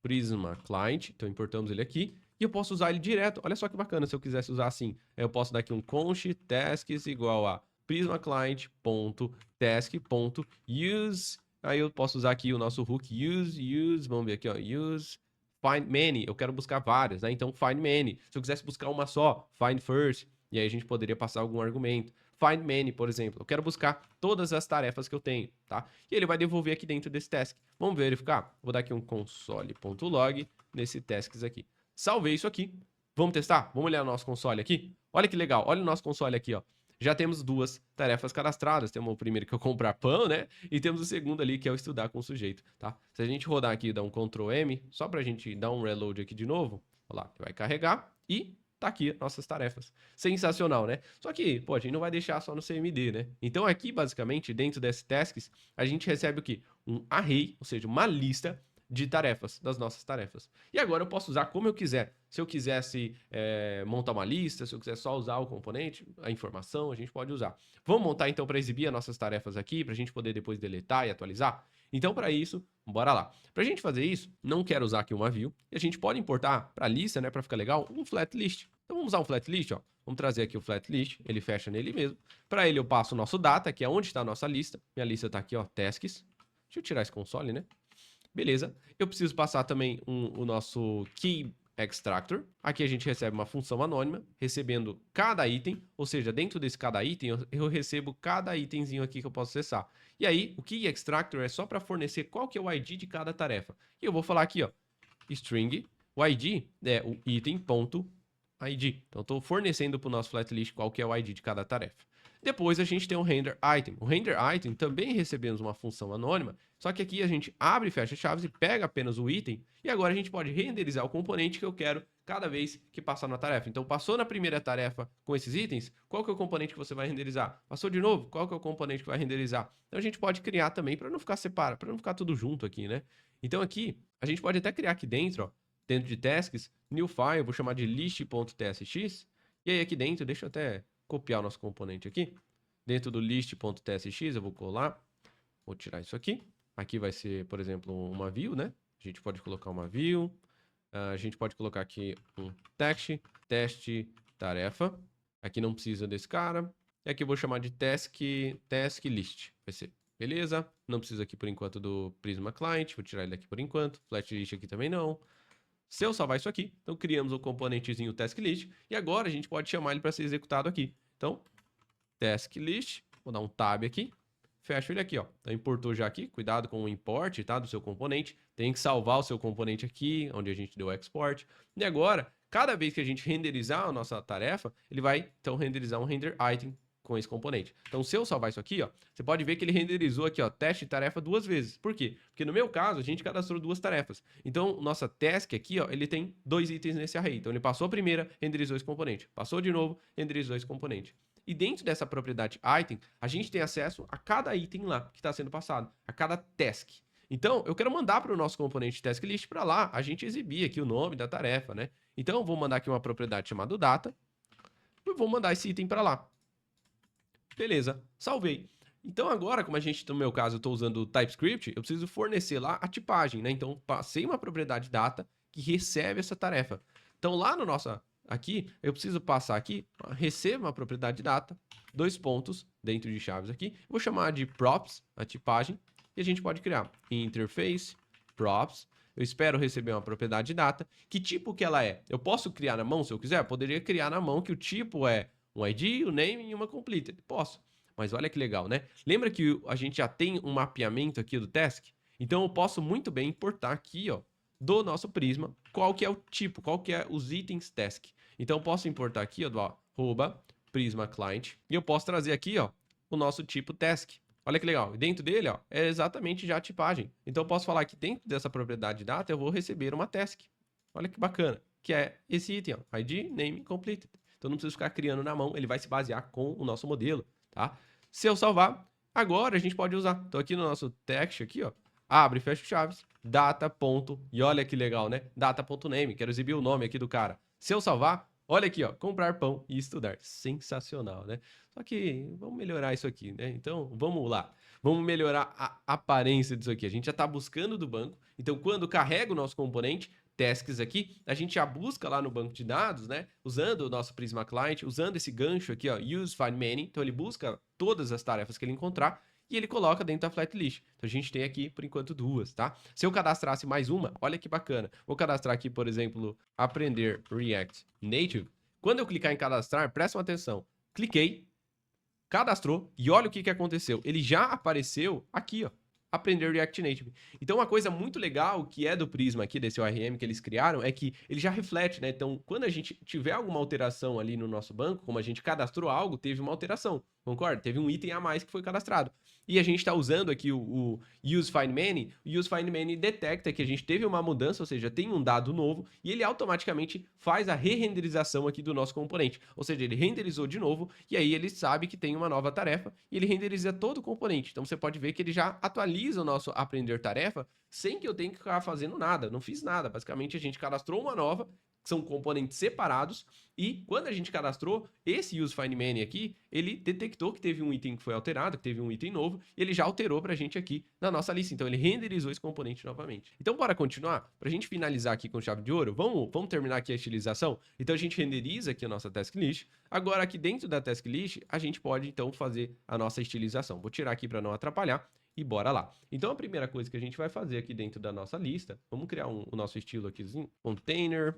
Prisma Client, então importamos ele aqui. E eu posso usar ele direto. Olha só que bacana, se eu quisesse usar assim. Eu posso dar aqui um const tasks igual a prismaclient.task.use. Aí eu posso usar aqui o nosso hook use. Vamos ver aqui, ó. Use find many. Eu quero buscar várias, né? Então find many. Se eu quisesse buscar uma só, find first. E aí a gente poderia passar algum argumento. Find many, por exemplo. Eu quero buscar todas as tarefas que eu tenho, tá? E ele vai devolver aqui dentro desse task. Vamos verificar? Vou dar aqui um console.log nesse tasks aqui. Salvei isso aqui. Vamos testar? Vamos olhar o nosso console aqui? Olha que legal. Olha o nosso console aqui, ó. Já temos duas tarefas cadastradas. Temos o primeiro que é o comprar pão, né? E temos o segundo ali que é o estudar com o sujeito, tá? Se a gente rodar aqui e dar um Ctrl M, só pra gente dar um reload aqui de novo, olha lá, vai carregar e tá aqui nossas tarefas. Sensacional, né? Só que, pô, a gente não vai deixar só no CMD, né? Então aqui, basicamente, dentro desse tasks, a gente recebe o quê? Um array, ou seja, uma lista de tarefas, das nossas tarefas. E agora eu posso usar como eu quiser. Se eu quisesse montar uma lista, se eu quiser só usar o componente, a informação, a gente pode usar. Vamos montar então para exibir as nossas tarefas aqui, para a gente poder depois deletar e atualizar? Então para isso, bora lá. Para a gente fazer isso, não quero usar aqui uma view, e a gente pode importar para a lista, né, para ficar legal, um flat list. Então vamos usar um flat list, ó. Vamos trazer aqui o flat list, ele fecha nele mesmo. Para ele eu passo o nosso data, que é onde está a nossa lista. Minha lista está aqui, ó, tasks. Deixa eu tirar esse console, né? Beleza. Eu preciso passar também o nosso key extractor. Aqui a gente recebe uma função anônima, recebendo cada item, ou seja, dentro desse cada item, eu recebo cada itemzinho aqui que eu posso acessar. E aí, o key extractor é só para fornecer qual que é o ID de cada tarefa. E eu vou falar aqui, ó, string, o ID é o item.id. Então, estou fornecendo para o nosso flatlist qual que é o ID de cada tarefa. Depois a gente tem o render item. O render item também recebemos uma função anônima, só que aqui a gente abre e fecha chaves e pega apenas o item, e agora a gente pode renderizar o componente que eu quero cada vez que passar na tarefa. Então, passou na primeira tarefa com esses itens, qual que é o componente que você vai renderizar? Passou de novo, qual que é o componente que vai renderizar? Então, a gente pode criar também para não ficar separado, para não ficar tudo junto aqui, né? Então, aqui, a gente pode até criar aqui dentro, ó, dentro de tasks, new file, eu vou chamar de list.tsx, e aí aqui dentro, deixa eu até copiar o nosso componente aqui. Dentro do list.tsx, eu vou colar, vou tirar isso aqui. Aqui vai ser, por exemplo, uma view, né? A gente pode colocar uma view. A gente pode colocar aqui um text, teste, tarefa. Aqui não precisa desse cara. E aqui eu vou chamar de task list. Vai ser, beleza? Não precisa aqui por enquanto do Prisma Client. Vou tirar ele daqui por enquanto. Flat list aqui também não. Se eu salvar isso aqui, então criamos o componentezinho task list. E agora a gente pode chamar ele para ser executado aqui. Então, task list. Vou dar um tab aqui. fecho ele aqui, ó. Então, importou já aqui, cuidado com o import, tá, do seu componente. Tem que salvar o seu componente aqui, onde a gente deu o export. E agora, cada vez que a gente renderizar a nossa tarefa, ele vai, então, renderizar um render item com esse componente. Então, se eu salvar isso aqui, ó, você pode ver que ele renderizou aqui, ó, teste tarefa 2 vezes. Por quê? Porque no meu caso, a gente cadastrou 2 tarefas. Então, nossa task aqui, ó, ele tem 2 itens nesse array. Então, ele passou a primeira, renderizou esse componente. Passou de novo, renderizou esse componente. E dentro dessa propriedade item, a gente tem acesso a cada item lá que está sendo passado, a cada task. Então, eu quero mandar para o nosso componente task list para lá a gente exibir aqui o nome da tarefa, né? Então, eu vou mandar aqui uma propriedade chamada data e vou mandar esse item para lá. Beleza, salvei. Então agora, como a gente, no meu caso, eu estou usando o TypeScript, eu preciso fornecer lá a tipagem, né? Então, passei uma propriedade data que recebe essa tarefa. Então, lá no nosso, aqui, eu preciso passar aqui, receba uma propriedade data, 2 pontos, dentro de chaves aqui. Vou chamar de props, a tipagem, e a gente pode criar interface, props. Eu espero receber uma propriedade data. Que tipo que ela é? Eu posso criar na mão, se eu quiser? Eu poderia criar na mão que o tipo é um ID, um name e uma completed. Posso. Mas olha que legal, né? Lembra que a gente já tem um mapeamento aqui do task? Então eu posso muito bem importar aqui, ó, do nosso Prisma, qual que é o tipo, qual que é os itens task. Então eu posso importar aqui, ó, do arroba Prisma Client, e eu posso trazer aqui, ó, o nosso tipo task. Olha que legal. Dentro dele, ó, é exatamente já a tipagem. Então eu posso falar que dentro dessa propriedade data eu vou receber uma task. Olha que bacana, que é esse item, ó, ID, name, completed. Então não preciso ficar criando na mão, ele vai se basear com o nosso modelo, tá? Se eu salvar, agora a gente pode usar. Então aqui no nosso text aqui, ó, abre e fecha chaves, data ponto, e olha que legal, né? Data.name, quero exibir o nome aqui do cara. Se eu salvar, olha aqui, ó, comprar pão e estudar. Sensacional, né? Só que vamos melhorar isso aqui, né? Então vamos lá. Vamos melhorar a aparência disso aqui. A gente já está buscando do banco. Então quando carrega o nosso componente, tasks aqui, a gente já busca lá no banco de dados, né? Usando o nosso Prisma Client, usando esse gancho aqui, ó, use find many. Então ele busca todas as tarefas que ele encontrar e ele coloca dentro da flat list. Então a gente tem aqui, por enquanto, 2, tá? Se eu cadastrasse mais uma, olha que bacana. Vou cadastrar aqui, por exemplo, aprender React Native. Quando eu clicar em cadastrar, prestem atenção. Cliquei, cadastrou e olha o que aconteceu. Ele já apareceu aqui, ó. Aprender React Native. Então, uma coisa muito legal que é do Prisma aqui, desse ORM que eles criaram, é que ele já reflete, né? Então, quando a gente tiver alguma alteração ali no nosso banco, como a gente cadastrou algo, teve uma alteração, concorda? Teve um item a mais que foi cadastrado. E a gente está usando aqui o Use Find Many, o Use Find Many detecta que a gente teve uma mudança, ou seja, tem um dado novo, e ele automaticamente faz a re-renderização aqui do nosso componente. Ou seja, ele renderizou de novo, e aí ele sabe que tem uma nova tarefa, e ele renderiza todo o componente. Então, você pode ver que ele já atualiza o nosso aprender tarefa, sem que eu tenha que ficar fazendo nada. Não fiz nada. Basicamente, a gente cadastrou uma nova, são componentes separados, e quando a gente cadastrou, esse Use Find Many aqui, ele detectou que teve um item que foi alterado, que teve um item novo, e ele já alterou pra gente aqui na nossa lista. Então, ele renderizou esse componente novamente. Então, bora continuar? Pra gente finalizar aqui com chave de ouro, vamos terminar aqui a estilização? Então, a gente renderiza aqui a nossa task list. Agora, aqui dentro da task list, a gente pode, então, fazer a nossa estilização. Vou tirar aqui para não atrapalhar. E bora lá. Então, a primeira coisa que a gente vai fazer aqui dentro da nossa lista, vamos criar o nosso estilo aqui, container,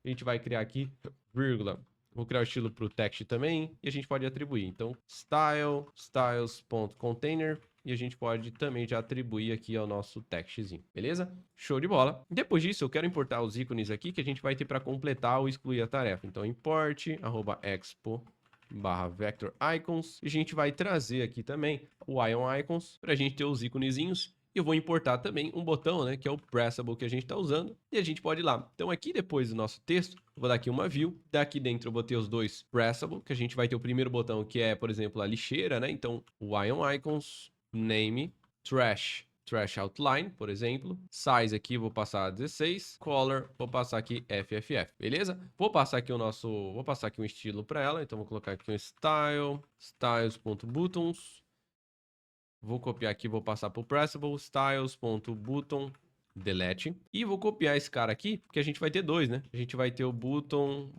a gente vai criar aqui, vírgula, vou criar o estilo para o text também, e a gente pode atribuir, então, styles.container, e a gente pode também já atribuir aqui ao nosso textzinho, beleza? Show de bola. Depois disso, eu quero importar os ícones aqui que a gente vai ter para completar ou excluir a tarefa. Então, import, @expo /vector icons, e a gente vai trazer aqui também o ion icons para a gente ter os íconezinhos. E eu vou importar também um botão, né, que é o pressable que a gente está usando, e a gente pode ir lá. Então aqui depois do nosso texto, eu vou dar aqui uma view, daqui dentro eu vou ter os dois pressable, que a gente vai ter o primeiro botão que é, por exemplo, a lixeira, né? Então o ion icons, name, trash outline, por exemplo. Size aqui vou passar a 16. Color, vou passar aqui FFF, beleza? Vou passar aqui um estilo para ela, então vou colocar aqui um styles.buttons. Vou copiar aqui, vou passar para o pressable, styles.button delete. E vou copiar esse cara aqui, porque a gente vai ter 2, né? A gente vai ter o button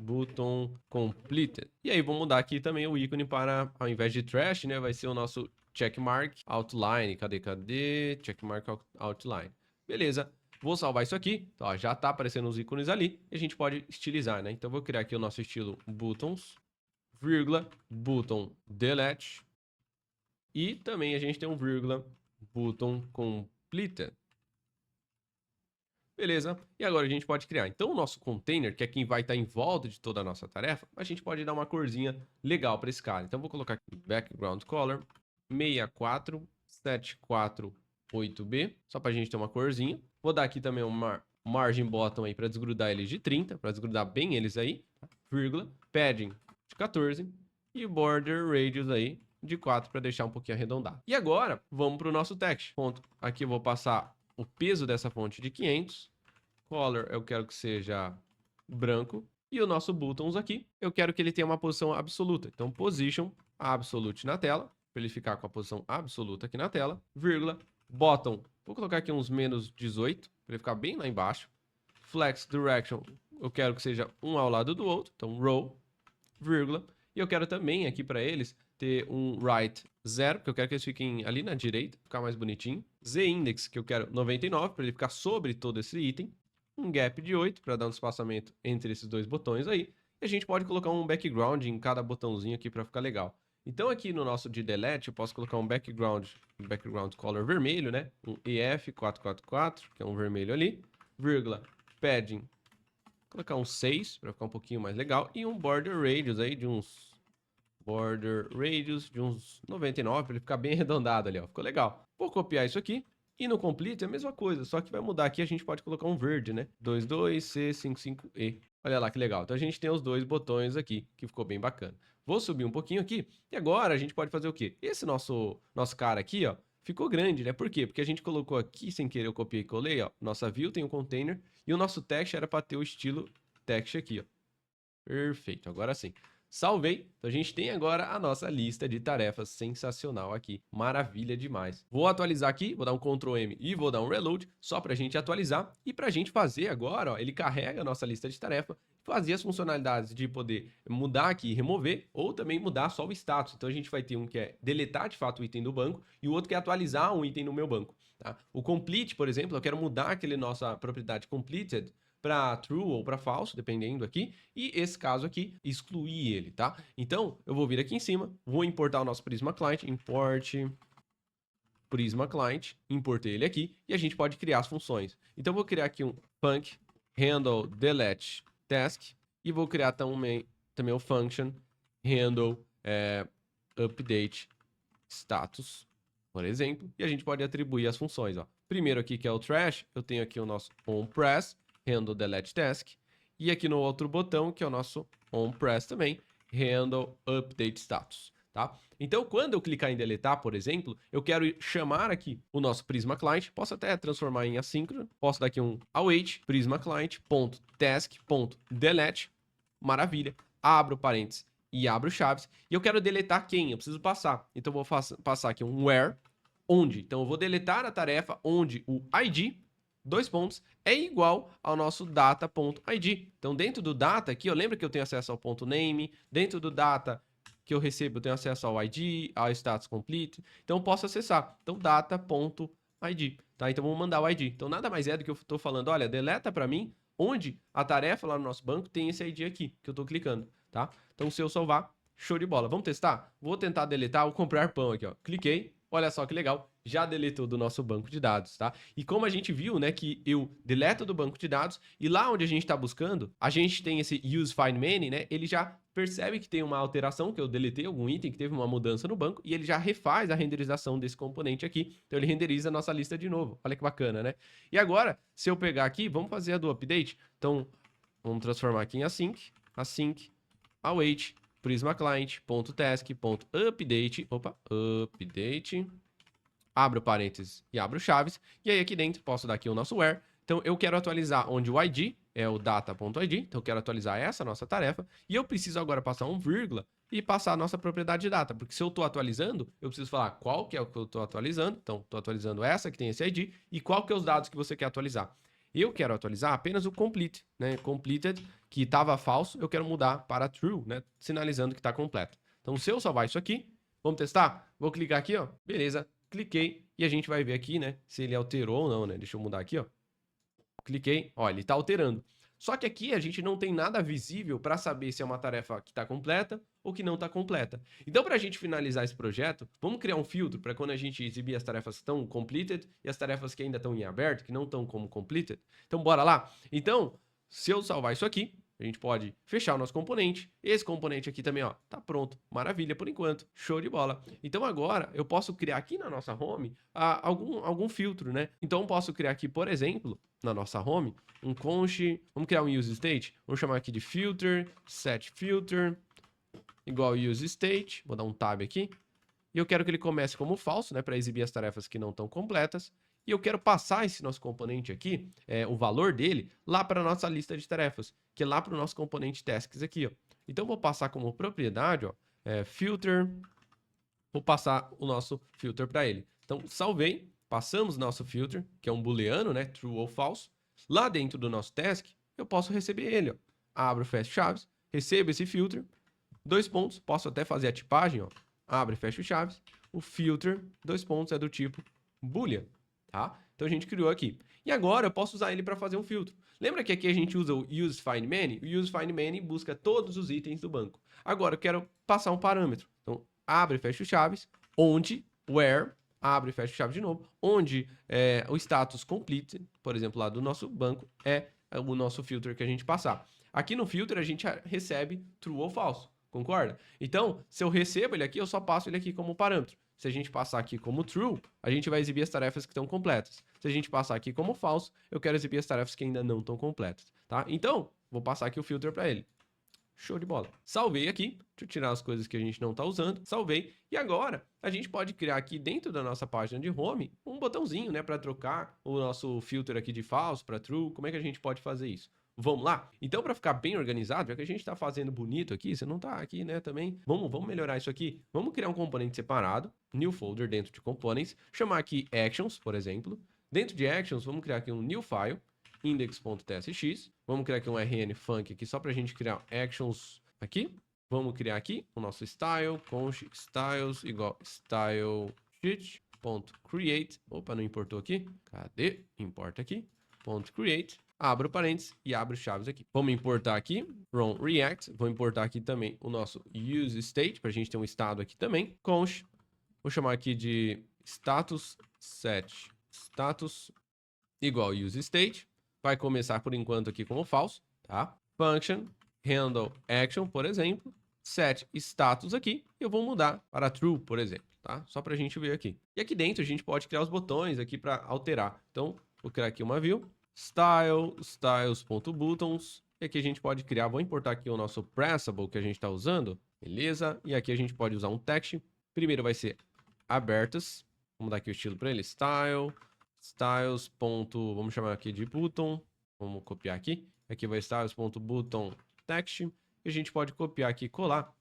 completed. E aí vou mudar aqui também o ícone para, ao invés de trash, né? Vai ser o nosso checkmark outline. Cadê? Checkmark outline. Beleza. Vou salvar isso aqui. Então, ó, já tá aparecendo os ícones ali. E a gente pode estilizar, né? Então, vou criar aqui o nosso estilo buttons, vírgula, button delete. E também a gente tem um vírgula button completed. Beleza? E agora a gente pode criar. Então, o nosso container, que é quem vai estar em volta de toda a nossa tarefa, a gente pode dar uma corzinha legal para esse cara. Então, eu vou colocar aqui background color 64748B, só para a gente ter uma corzinha. Vou dar aqui também uma margin bottom aí para desgrudar eles de 30, para desgrudar bem eles aí, tá? Vírgula, padding de 14 e border radius aí de 4 para deixar um pouquinho arredondado. E agora, vamos para o nosso text. Ponto. Aqui eu vou passar o peso dessa fonte de 500. Color eu quero que seja branco. E o nosso buttons aqui, eu quero que ele tenha uma posição absoluta. Então, position absolute na tela, para ele ficar com a posição absoluta aqui na tela, vírgula, bottom, vou colocar aqui uns menos 18, para ele ficar bem lá embaixo. Flex direction, eu quero que seja um ao lado do outro, então row, vírgula. E eu quero também aqui para eles ter um right 0, porque eu quero que eles fiquem ali na direita, ficar mais bonitinho. Z-index, que eu quero 99, para ele ficar sobre todo esse item. Um gap de 8 para dar um espaçamento entre esses dois botões aí. E a gente pode colocar um background em cada botãozinho aqui para ficar legal. Então aqui no nosso de delete eu posso colocar um background color vermelho, né? Um EF444, que é um vermelho ali, vírgula, padding, vou colocar um 6 para ficar um pouquinho mais legal e um border radius aí de uns 99 para ele ficar bem arredondado ali, ó. Ficou legal. Vou copiar isso aqui. E no complete é a mesma coisa, só que vai mudar aqui, a gente pode colocar um verde, né? 22C55E. Olha lá que legal. Então a gente tem os dois botões aqui, que ficou bem bacana. Vou subir um pouquinho aqui, e agora a gente pode fazer o quê? Esse nosso cara aqui, ó, ficou grande, né? Por quê? Porque a gente colocou aqui, sem querer, eu copiei e colei, ó. Nossa view tem um container, e o nosso text era para ter o estilo text aqui, ó. Perfeito, agora sim. Salvei. Então a gente tem agora a nossa lista de tarefas sensacional aqui. Maravilha demais. Vou atualizar aqui, vou dar um Ctrl M e vou dar um Reload, só para a gente atualizar. E para a gente fazer agora, ó, ele carrega a nossa lista de tarefa, fazer as funcionalidades de poder mudar aqui e remover, ou também mudar só o status. Então a gente vai ter um que é deletar de fato o item do banco, e o outro que é atualizar um item no meu banco. Tá? O complete, por exemplo, eu quero mudar aquele nossa propriedade completed para true ou para falso, dependendo aqui, e esse caso aqui, excluir ele, tá? Então, eu vou vir aqui em cima, vou importar o nosso Prisma Client, import Prisma Client, importei ele aqui, e a gente pode criar as funções. Então, eu vou criar aqui um func handle delete task, e vou criar também o function handle update status, por exemplo, e a gente pode atribuir as funções, ó. Primeiro aqui, que é o trash, eu tenho aqui o nosso onPress, handle delete task, e aqui no outro botão, que é o nosso onPress também, handle update status, tá? Então, quando eu clicar em deletar, por exemplo, eu quero chamar aqui o nosso Prisma Client, posso até transformar em assíncrono, posso dar aqui um await Prisma Client.task.delete, maravilha, abro parênteses e abro chaves, e eu quero deletar quem? Eu preciso passar, então eu vou passar aqui um where, onde, então eu vou deletar a tarefa onde o ID, dois pontos, é igual ao nosso data.id. Então, dentro do data aqui, eu lembro que eu tenho acesso ao ponto name, dentro do data que eu recebo, eu tenho acesso ao ID, ao status complete, então eu posso acessar. Então, data.id, tá? Então, vamos mandar o ID. Então, nada mais é do que eu estou falando, olha, deleta para mim onde a tarefa lá no nosso banco tem esse ID aqui, que eu estou clicando, tá? Então, se eu salvar, show de bola. Vamos testar? Vou tentar deletar o comprar pão aqui, ó. Cliquei. Olha só que legal, já deletou do nosso banco de dados, tá? E como a gente viu, né, que eu deleto do banco de dados e lá onde a gente está buscando, a gente tem esse use find many, né? Ele já percebe que tem uma alteração, que eu deletei algum item, que teve uma mudança no banco e ele já refaz a renderização desse componente aqui. Então ele renderiza a nossa lista de novo. Olha que bacana, né? E agora, se eu pegar aqui, vamos fazer a do update. Então, vamos transformar aqui em async await Prisma Client.task.update, update, abro parênteses e abro chaves, e aí aqui dentro posso dar aqui o nosso where. Então eu quero atualizar onde o ID é o data.id, então eu quero atualizar essa nossa tarefa, e eu preciso agora passar um vírgula e passar a nossa propriedade de data, porque se eu estou atualizando, eu preciso falar qual que é o que eu estou atualizando, então estou atualizando essa que tem esse ID, e qual que é os dados que você quer atualizar. Eu quero atualizar apenas o complete, né? Completed, que estava falso, eu quero mudar para true, né? Sinalizando que está completo. Então, se eu salvar isso aqui, vamos testar? Vou clicar aqui, ó. Beleza, cliquei e a gente vai ver aqui, né? Se ele alterou ou não, né? Deixa eu mudar aqui, ó. Cliquei, ó, ele está alterando. Só que aqui a gente não tem nada visível para saber se é uma tarefa que está completa ou que não está completa. Então, para a gente finalizar esse projeto, vamos criar um filtro para quando a gente exibir as tarefas que estão completed e as tarefas que ainda estão em aberto, que não estão como completed. Então, bora lá? Então, se eu salvar isso aqui, a gente pode fechar o nosso componente. Esse componente aqui também, ó, tá pronto. Maravilha por enquanto. Show de bola. Então agora eu posso criar aqui na nossa home algum filtro, né? Então eu posso criar aqui, por exemplo, na nossa home, um const. Vamos criar um use state. Vamos chamar aqui de filter, set filter, igual use state. Vou dar um tab aqui. E eu quero que ele comece como falso, né? Para exibir as tarefas que não estão completas. E eu quero passar esse nosso componente aqui, o valor dele, lá para a nossa lista de tarefas, que é lá para o nosso componente tasks aqui, ó. Então, eu vou passar como propriedade, ó, filter, vou passar o nosso filter para ele. Então, salvei, passamos o nosso filter, que é um booleano, né, true ou false. Lá dentro do nosso task, eu posso receber ele, ó. Abro, fecho chaves, recebo esse filter, 2 pontos, posso até fazer a tipagem, ó. Abre, fecha chaves. O filter, 2 pontos, é do tipo boolean. Tá? Então a gente criou aqui. E agora eu posso usar ele para fazer um filtro. Lembra que aqui a gente usa o useFindMany? O useFindMany busca todos os itens do banco. Agora eu quero passar um parâmetro. Então, abre e fecha chaves, onde, where, abre e fecha chave de novo, onde o status complete, por exemplo, lá do nosso banco, é o nosso filter que a gente passar. Aqui no filter a gente recebe true ou false, concorda? Então, se eu recebo ele aqui, eu só passo ele aqui como parâmetro. Se a gente passar aqui como true, a gente vai exibir as tarefas que estão completas. Se a gente passar aqui como false, eu quero exibir as tarefas que ainda não estão completas, tá? Então, vou passar aqui o filter para ele. Show de bola. Salvei aqui, deixa eu tirar as coisas que a gente não está usando, salvei. E agora, a gente pode criar aqui dentro da nossa página de home, um botãozinho, né, para trocar o nosso filter aqui de false para true. Como é que a gente pode fazer isso? Vamos lá? Então, para ficar bem organizado, já que a gente está fazendo bonito aqui, você não está aqui, né, também, vamos melhorar isso aqui. Vamos criar um componente separado, new folder dentro de components, chamar aqui actions, por exemplo. Dentro de actions, vamos criar aqui um new file, index.tsx. Vamos criar aqui um rn func aqui, só para a gente criar actions aqui. Vamos criar aqui o nosso style, const styles igual style sheet.create. Opa, não importou aqui. Cadê? Importa aqui. .create. Abro parênteses e abro chaves aqui. Vamos importar aqui from React. Vou importar aqui também o nosso use state, para a gente ter um estado aqui também. Const. Vou chamar aqui de status set status igual use state. Vai começar por enquanto aqui como false, tá? Function handle action, por exemplo. Set status aqui. Eu vou mudar para true, por exemplo, tá? Só para a gente ver aqui. E aqui dentro a gente pode criar os botões aqui para alterar. Então, vou criar aqui uma view. Style, styles.buttons. E aqui a gente pode criar, vou importar aqui o nosso pressable que a gente está usando. Beleza? E aqui a gente pode usar um text. Primeiro vai ser abertas. Vamos dar aqui o estilo para ele. Style, styles. Vamos chamar aqui de button. Vamos copiar aqui. Aqui vai styles.button text. E a gente pode copiar aqui e colar.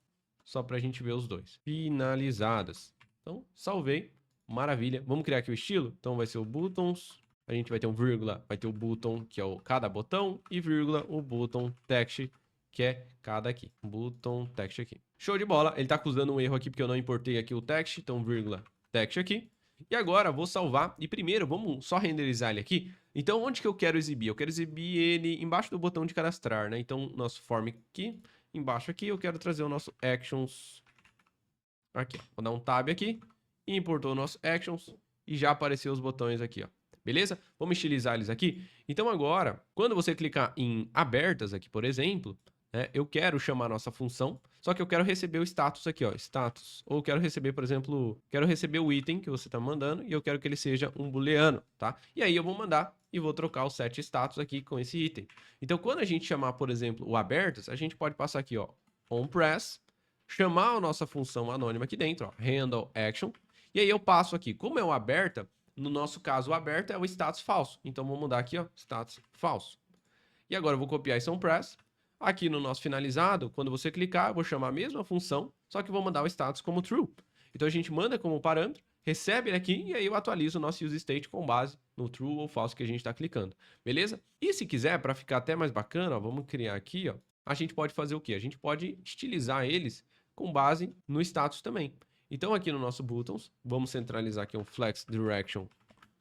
Só para a gente ver os dois. Finalizadas. Então, salvei. Maravilha. Vamos criar aqui o estilo. Então vai ser o buttons. A gente vai ter um vírgula, vai ter o button, que é cada botão, e vírgula, o button text, que é cada aqui. Button text aqui. Show de bola. Ele está acusando um erro aqui, porque eu não importei aqui o text, então vírgula, text aqui. E agora, vou salvar. E primeiro, vamos só renderizar ele aqui. Então, onde que eu quero exibir? Eu quero exibir ele embaixo do botão de cadastrar, né? Então, nosso form aqui, embaixo aqui, eu quero trazer o nosso actions aqui. Vou dar um tab aqui, importou o nosso actions, e já apareceu os botões aqui, ó. Beleza? Vamos estilizar eles aqui. Então agora, quando você clicar em abertas aqui, por exemplo, né, eu quero chamar a nossa função, só que eu quero receber o status aqui, ó, status. Ou quero receber, por exemplo, quero receber o item que você está mandando e eu quero que ele seja um booleano, tá? E aí eu vou mandar e vou trocar o set status aqui com esse item. Então quando a gente chamar, por exemplo, o abertas, a gente pode passar aqui, ó, onPress, chamar a nossa função anônima aqui dentro, ó, handle action, e aí eu passo aqui, como é o aberta, no nosso caso, o aberto é o status falso. Então, vou mudar aqui, ó, status falso. E agora eu vou copiar esse onPress. Aqui no nosso finalizado, quando você clicar, eu vou chamar a mesma função, só que vou mandar o status como true. Então, a gente manda como parâmetro, recebe ele aqui, e aí eu atualizo o nosso use state com base no true ou false que a gente está clicando. Beleza? E se quiser, para ficar até mais bacana, ó, vamos criar aqui, ó, a gente pode fazer o quê? A gente pode estilizar eles com base no status também. Então, aqui no nosso buttons, vamos centralizar aqui um flex direction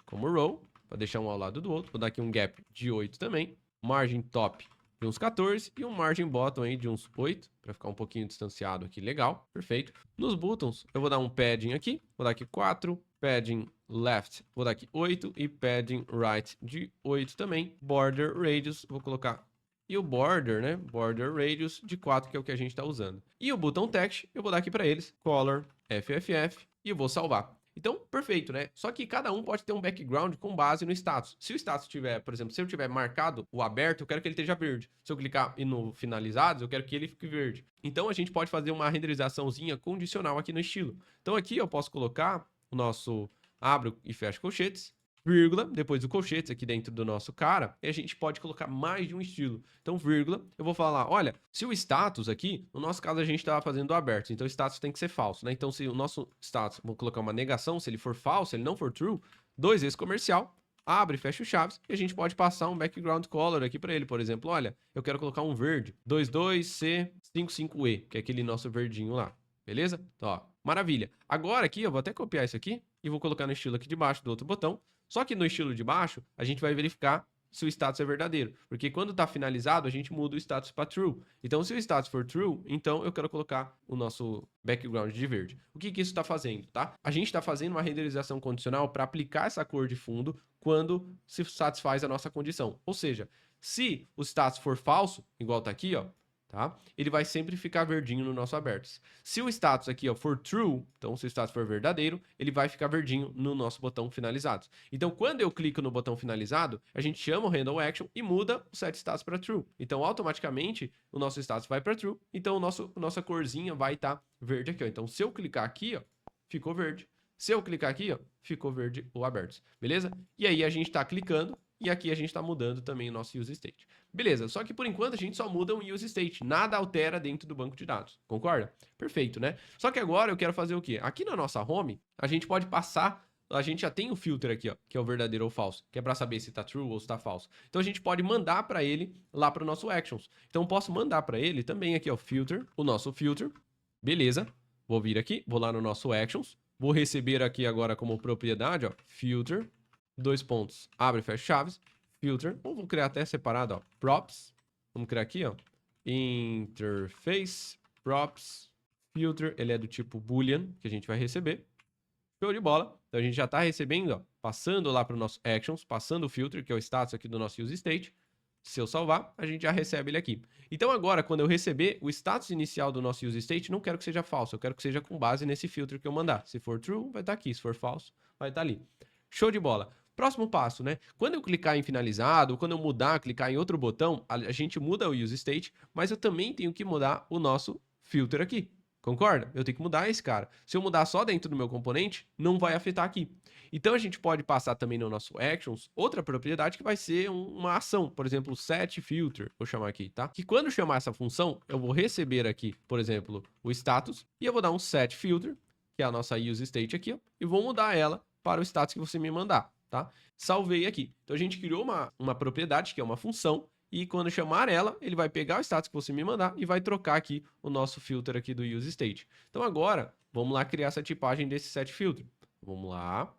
como row, para deixar um ao lado do outro. Vou dar aqui um gap de 8 também. Margin top de uns 14 e um margin bottom aí de uns 8, para ficar um pouquinho distanciado aqui, legal, perfeito. Nos buttons, eu vou dar um padding aqui, vou dar aqui 4, padding left, vou dar aqui 8 e padding right de 8 também. Border radius, vou colocar e o border, né? Border radius de 4, que é o que a gente está usando. E o button text, eu vou dar aqui para eles, color, FFF, e eu vou salvar. Então, perfeito, né? Só que cada um pode ter um background com base no status. Se o status tiver, por exemplo, se eu tiver marcado o aberto, eu quero que ele esteja verde. Se eu clicar no finalizados, eu quero que ele fique verde. Então, a gente pode fazer uma renderizaçãozinha condicional aqui no estilo. Então, aqui eu posso colocar o nosso abro e fecha colchetes, vírgula, depois do colchetes aqui dentro do nosso cara, e a gente pode colocar mais de um estilo. Então, vírgula, eu vou falar, olha, se o status aqui, no nosso caso a gente estava fazendo aberto, então o status tem que ser falso, né? Então, se o nosso status, vou colocar uma negação, se ele for falso, se ele não for true, 2 vezes comercial, abre e fecha os chaves, e a gente pode passar um background color aqui para ele, por exemplo, olha, eu quero colocar um verde, 22C55E, que é aquele nosso verdinho lá, beleza? Então, ó, maravilha. Agora aqui, eu vou até copiar isso aqui, e vou colocar no estilo aqui de baixo do outro botão. Só que no estilo de baixo, a gente vai verificar se o status é verdadeiro. Porque quando está finalizado, a gente muda o status para true. Então, se o status for true, então eu quero colocar o nosso background de verde. O que isso está fazendo, tá? A gente está fazendo uma renderização condicional para aplicar essa cor de fundo quando se satisfaz a nossa condição. Ou seja, se o status for falso, igual está aqui, ó, tá? Ele vai sempre ficar verdinho no nosso aberto. Se o status aqui, ó, for true, então se o status for verdadeiro, ele vai ficar verdinho no nosso botão finalizados. Então, quando eu clico no botão finalizado, a gente chama o handle action e muda o set status para true. Então, automaticamente, o nosso status vai para true, então nossa corzinha vai estar verde aqui, ó. Então, se eu clicar aqui, ó, ficou verde. Se eu clicar aqui, ó, ficou verde o aberto, beleza? E aí a gente está clicando e aqui a gente está mudando também o nosso use state. Beleza, só que por enquanto a gente só muda um use state, nada altera dentro do banco de dados, concorda? Perfeito, né? Só que agora eu quero fazer o quê? Aqui na nossa home, a gente pode passar, a gente já tem o filter aqui, ó, que é o verdadeiro ou falso, que é para saber se está true ou se está falso. Então a gente pode mandar para ele lá para o nosso actions. Então eu posso mandar para ele também aqui, ó, filter, o nosso filter, beleza? Vou vir aqui, vou lá no nosso actions, vou receber aqui agora como propriedade, ó, filter, 2 pontos, abre e fecha chaves, filter, ou vou criar até separado, ó, props, vamos criar aqui, ó, interface, props, filter, ele é do tipo boolean, que a gente vai receber, show de bola, então a gente já está recebendo, ó, passando lá para o nosso actions, passando o filter, que é o status aqui do nosso use state, se eu salvar, a gente já recebe ele aqui. Então agora, quando eu receber o status inicial do nosso use state, não quero que seja falso, eu quero que seja com base nesse filtro que eu mandar. Se for true, vai estar aqui, se for falso, vai estar ali. Show de bola. Próximo passo, né? Quando eu clicar em finalizado, ou quando eu mudar, clicar em outro botão, a gente muda o use state, mas eu também tenho que mudar o nosso filter aqui. Concorda? Eu tenho que mudar esse cara. Se eu mudar só dentro do meu componente, não vai afetar aqui. Então a gente pode passar também no nosso actions outra propriedade que vai ser uma ação, por exemplo, set filter, vou chamar aqui, tá? Que quando chamar essa função, eu vou receber aqui, por exemplo, o status, e eu vou dar um set filter, que é a nossa use state aqui, ó, e vou mudar ela para o status que você me mandar, tá? Salvei aqui. Então a gente criou uma propriedade, que é uma função, e quando chamar ela, ele vai pegar o status que você me mandar e vai trocar aqui o nosso filter aqui do use state. Então agora, vamos lá criar essa tipagem desse set filter. Vamos lá,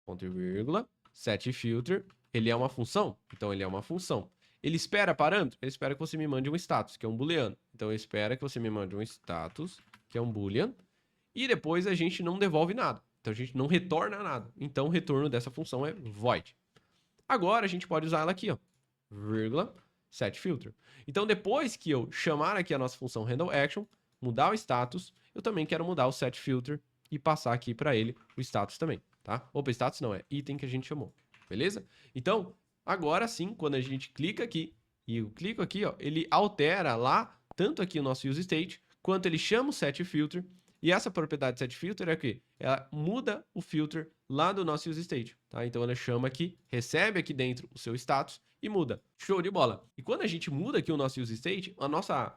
ponto e vírgula, set filter, ele é uma função? Então ele é uma função. Ele espera parâmetro? Ele espera que você me mande um status, que é um booleano. Então ele espera que você me mande um status, que é um boolean, e depois a gente não devolve nada. Então a gente não retorna nada. Então o retorno dessa função é void. Agora a gente pode usar ela aqui, ó, vírgula, set filter. Então depois que eu chamar aqui a nossa função handle action, mudar o status, eu também quero mudar o set filter e passar aqui para ele o status também, tá? Opa, status não, é item que a gente chamou, beleza? Então, agora sim, quando a gente clica aqui e eu clico aqui, ó, ele altera lá tanto aqui o nosso use state, quanto ele chama o set filter. E essa propriedade set filter é o quê? Ela muda o filter lá do nosso use state, tá? Então ela chama aqui, recebe aqui dentro o seu status e muda. Show de bola. E quando a gente muda aqui o nosso use state,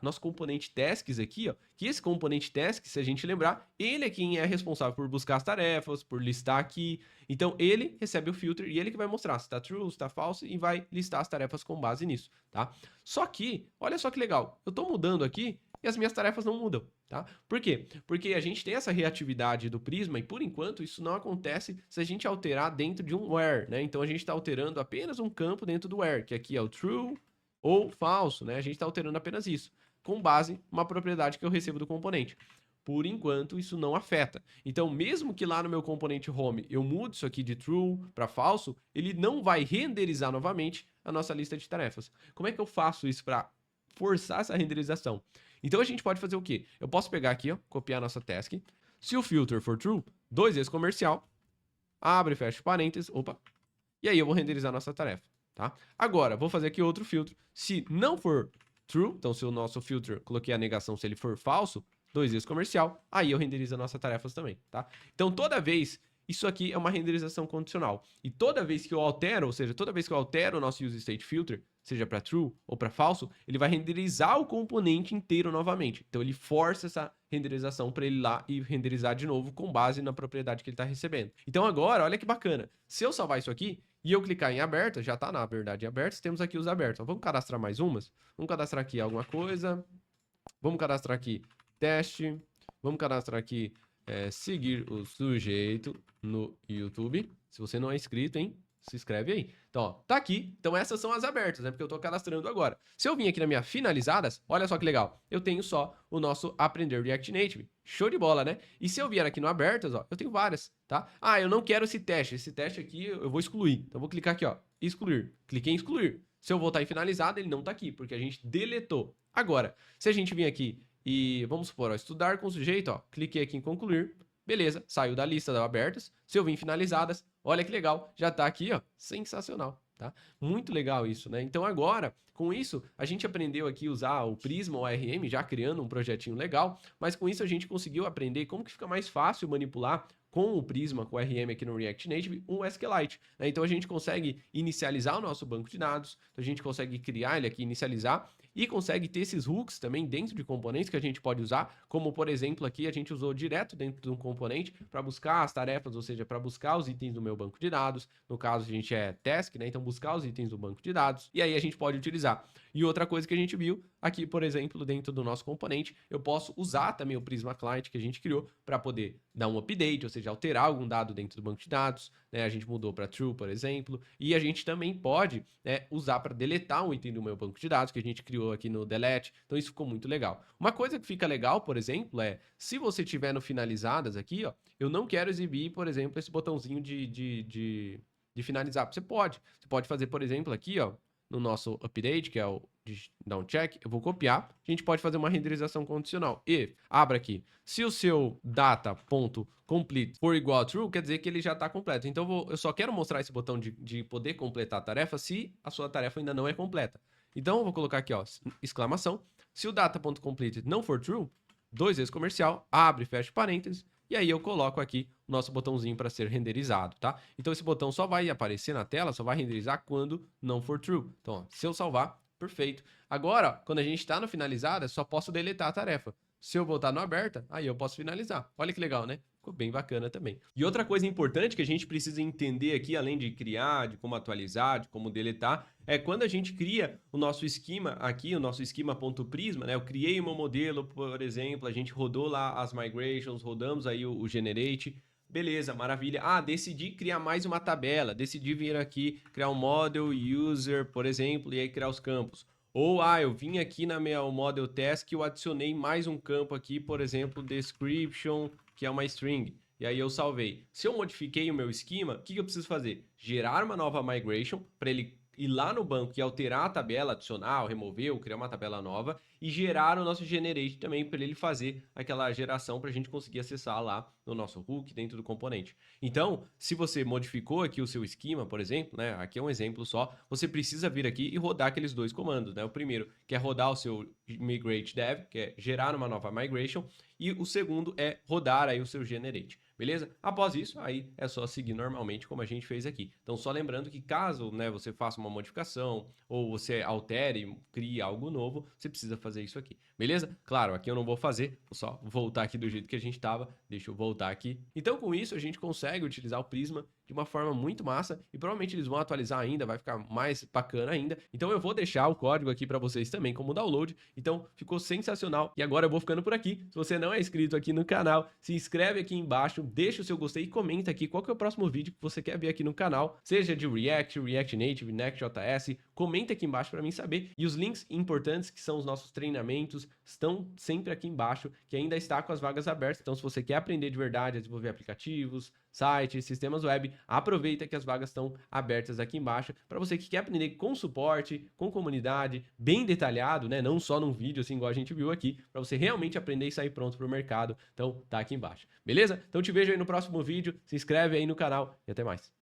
nosso componente tasks aqui, ó, que esse componente tasks, se a gente lembrar, ele é quem é responsável por buscar as tarefas, por listar aqui. Então ele recebe o filter e ele que vai mostrar se está true, se está falso e vai listar as tarefas com base nisso, tá? Só que, olha só que legal, eu estou mudando aqui e as minhas tarefas não mudam, tá? Por quê? Porque a gente tem essa reatividade do Prisma e, por enquanto, isso não acontece se a gente alterar dentro de um where, né? Então, a gente está alterando apenas um campo dentro do where, que aqui é o true ou falso, né? A gente está alterando apenas isso, com base em uma propriedade que eu recebo do componente. Por enquanto, isso não afeta. Então, mesmo que lá no meu componente home eu mude isso aqui de true para falso, ele não vai renderizar novamente a nossa lista de tarefas. Como é que eu faço isso para forçar essa renderização? Então, a gente pode fazer o quê? Eu posso pegar aqui, ó, copiar a nossa task. Se o filter for true, 2 vezes comercial, abre e fecha parênteses, opa, e aí eu vou renderizar a nossa tarefa, tá? Agora, vou fazer aqui outro filtro. Se não for true, então se o nosso filtro, coloquei a negação, se ele for falso, 2 vezes comercial, aí eu renderizo a nossa tarefas também, tá? Então toda vez, isso aqui é uma renderização condicional. E toda vez que eu altero, ou seja, toda vez que eu altero o nosso useStateFilter, seja para true ou para falso, ele vai renderizar o componente inteiro novamente. Então ele força essa renderização para ele ir lá e renderizar de novo com base na propriedade que ele está recebendo. Então agora, olha que bacana. Se eu salvar isso aqui e eu clicar em aberta, já está na verdade em abertos, temos aqui os abertos. Então, vamos cadastrar mais umas? Vamos cadastrar aqui alguma coisa. Vamos cadastrar aqui teste. Vamos cadastrar aqui seguir o sujeito no YouTube. Se você não é inscrito, hein? Se inscreve aí. Então, ó, tá aqui. Então, essas são as abertas, né? Porque eu tô cadastrando agora. Se eu vim aqui na minha finalizadas, olha só que legal. Eu tenho só o nosso aprender React Native. Show de bola, né? E se eu vier aqui no abertas, ó, eu tenho várias, tá? Ah, eu não quero esse teste. Esse teste aqui eu vou excluir. Então, eu vou clicar aqui, ó, excluir. Cliquei em excluir. Se eu voltar em finalizada, ele não tá aqui, porque a gente deletou. Agora, se a gente vir aqui e, vamos supor, ó, estudar com o sujeito, ó, cliquei aqui em concluir. Beleza, saiu da lista das abertas. Se eu vim finalizadas, olha que legal, já tá aqui, ó, sensacional, tá? Muito legal isso, né? Então agora, com isso, a gente aprendeu aqui a usar o Prisma ORM, já criando um projetinho legal, mas com isso a gente conseguiu aprender como que fica mais fácil manipular com o Prisma, com o RM aqui no React Native, um SQLite, né? Então a gente consegue inicializar o nosso banco de dados, a gente consegue criar ele aqui, inicializar, e consegue ter esses hooks também dentro de componentes que a gente pode usar, como por exemplo aqui a gente usou direto dentro de um componente para buscar as tarefas, ou seja, para buscar os itens do meu banco de dados. No caso a gente é task, né? Então buscar os itens do banco de dados, e aí a gente pode utilizar. E outra coisa que a gente viu aqui, por exemplo, dentro do nosso componente, eu posso usar também o Prisma Client que a gente criou para poder dar um update, ou seja, alterar algum dado dentro do banco de dados, né? A gente mudou para true, por exemplo, e a gente também pode, né, usar para deletar um item do meu banco de dados que a gente criou aqui no delete. Então isso ficou muito legal. Uma coisa que fica legal, por exemplo, é se você tiver no finalizadas aqui, ó, eu não quero exibir, por exemplo, esse botãozinho de finalizar. Você pode fazer, por exemplo, aqui, ó, no nosso update, que é o de dar um check, eu vou copiar, a gente pode fazer uma renderização condicional. E, abra aqui, se o seu data.complete for igual a true, quer dizer que ele já está completo. Então, eu só quero mostrar esse botão de poder completar a tarefa se a sua tarefa ainda não é completa. Então, eu vou colocar aqui, ó, exclamação. Se o data.complete não for true, 2 vezes comercial, abre e fecha parênteses, e aí eu coloco aqui o nosso botãozinho para ser renderizado, tá? Então esse botão só vai aparecer na tela, só vai renderizar quando não for true. Então, ó, se eu salvar, perfeito. Agora, ó, quando a gente está no finalizada, só posso deletar a tarefa. Se eu voltar no aberta, aí eu posso finalizar. Olha que legal, né? Ficou bem bacana também. E outra coisa importante que a gente precisa entender aqui, além de criar, de como atualizar, de como deletar, é quando a gente cria o nosso esquema aqui, o nosso esquema.prisma, né? Eu criei o meu modelo, por exemplo, a gente rodou lá as migrations, rodamos aí o generate, beleza, maravilha. Ah, decidi criar mais uma tabela, decidi vir aqui criar um model user, por exemplo, e aí criar os campos. Ou, eu vim aqui na minha model task e eu adicionei mais um campo aqui, por exemplo, description, que é uma string. E aí eu salvei. Se eu modifiquei o meu esquema, o que eu preciso fazer? Gerar uma nova migration para ele ir lá no banco e alterar a tabela, adicionar, ou remover, ou criar uma tabela nova e gerar o nosso generate também para ele fazer aquela geração para a gente conseguir acessar lá no nosso hook dentro do componente. Então, se você modificou aqui o seu esquema, por exemplo, né, aqui é um exemplo só, você precisa vir aqui e rodar aqueles dois comandos, né? O primeiro que é rodar o seu migrate dev, que é gerar uma nova migration, e o segundo é rodar aí o seu generate. Beleza? Após isso, aí é só seguir normalmente como a gente fez aqui. Então, só lembrando que caso, né, você faça uma modificação ou você altere, crie algo novo, você precisa fazer isso aqui. Beleza? Claro, aqui eu não vou fazer, vou só voltar aqui do jeito que a gente estava. Deixa eu voltar aqui. Então, com isso, a gente consegue utilizar o Prisma de uma forma muito massa e provavelmente eles vão atualizar ainda, vai ficar mais bacana ainda. Então eu vou deixar o código aqui para vocês também como download. Então ficou sensacional. E agora eu vou ficando por aqui. Se você não é inscrito aqui no canal, se inscreve aqui embaixo, deixa o seu gostei e comenta aqui qual que é o próximo vídeo que você quer ver aqui no canal, seja de React, React Native, Next.js, comenta aqui embaixo para mim saber. E os links importantes, que são os nossos treinamentos, estão sempre aqui embaixo, que ainda está com as vagas abertas. Então se você quer aprender de verdade a desenvolver aplicativos, sites, sistemas web, aproveita que as vagas estão abertas aqui embaixo. Para você que quer aprender com suporte, com comunidade, bem detalhado, né? Não só num vídeo assim igual a gente viu aqui, para você realmente aprender e sair pronto para o mercado. Então tá aqui embaixo, beleza? Então te vejo aí no próximo vídeo, se inscreve aí no canal e até mais.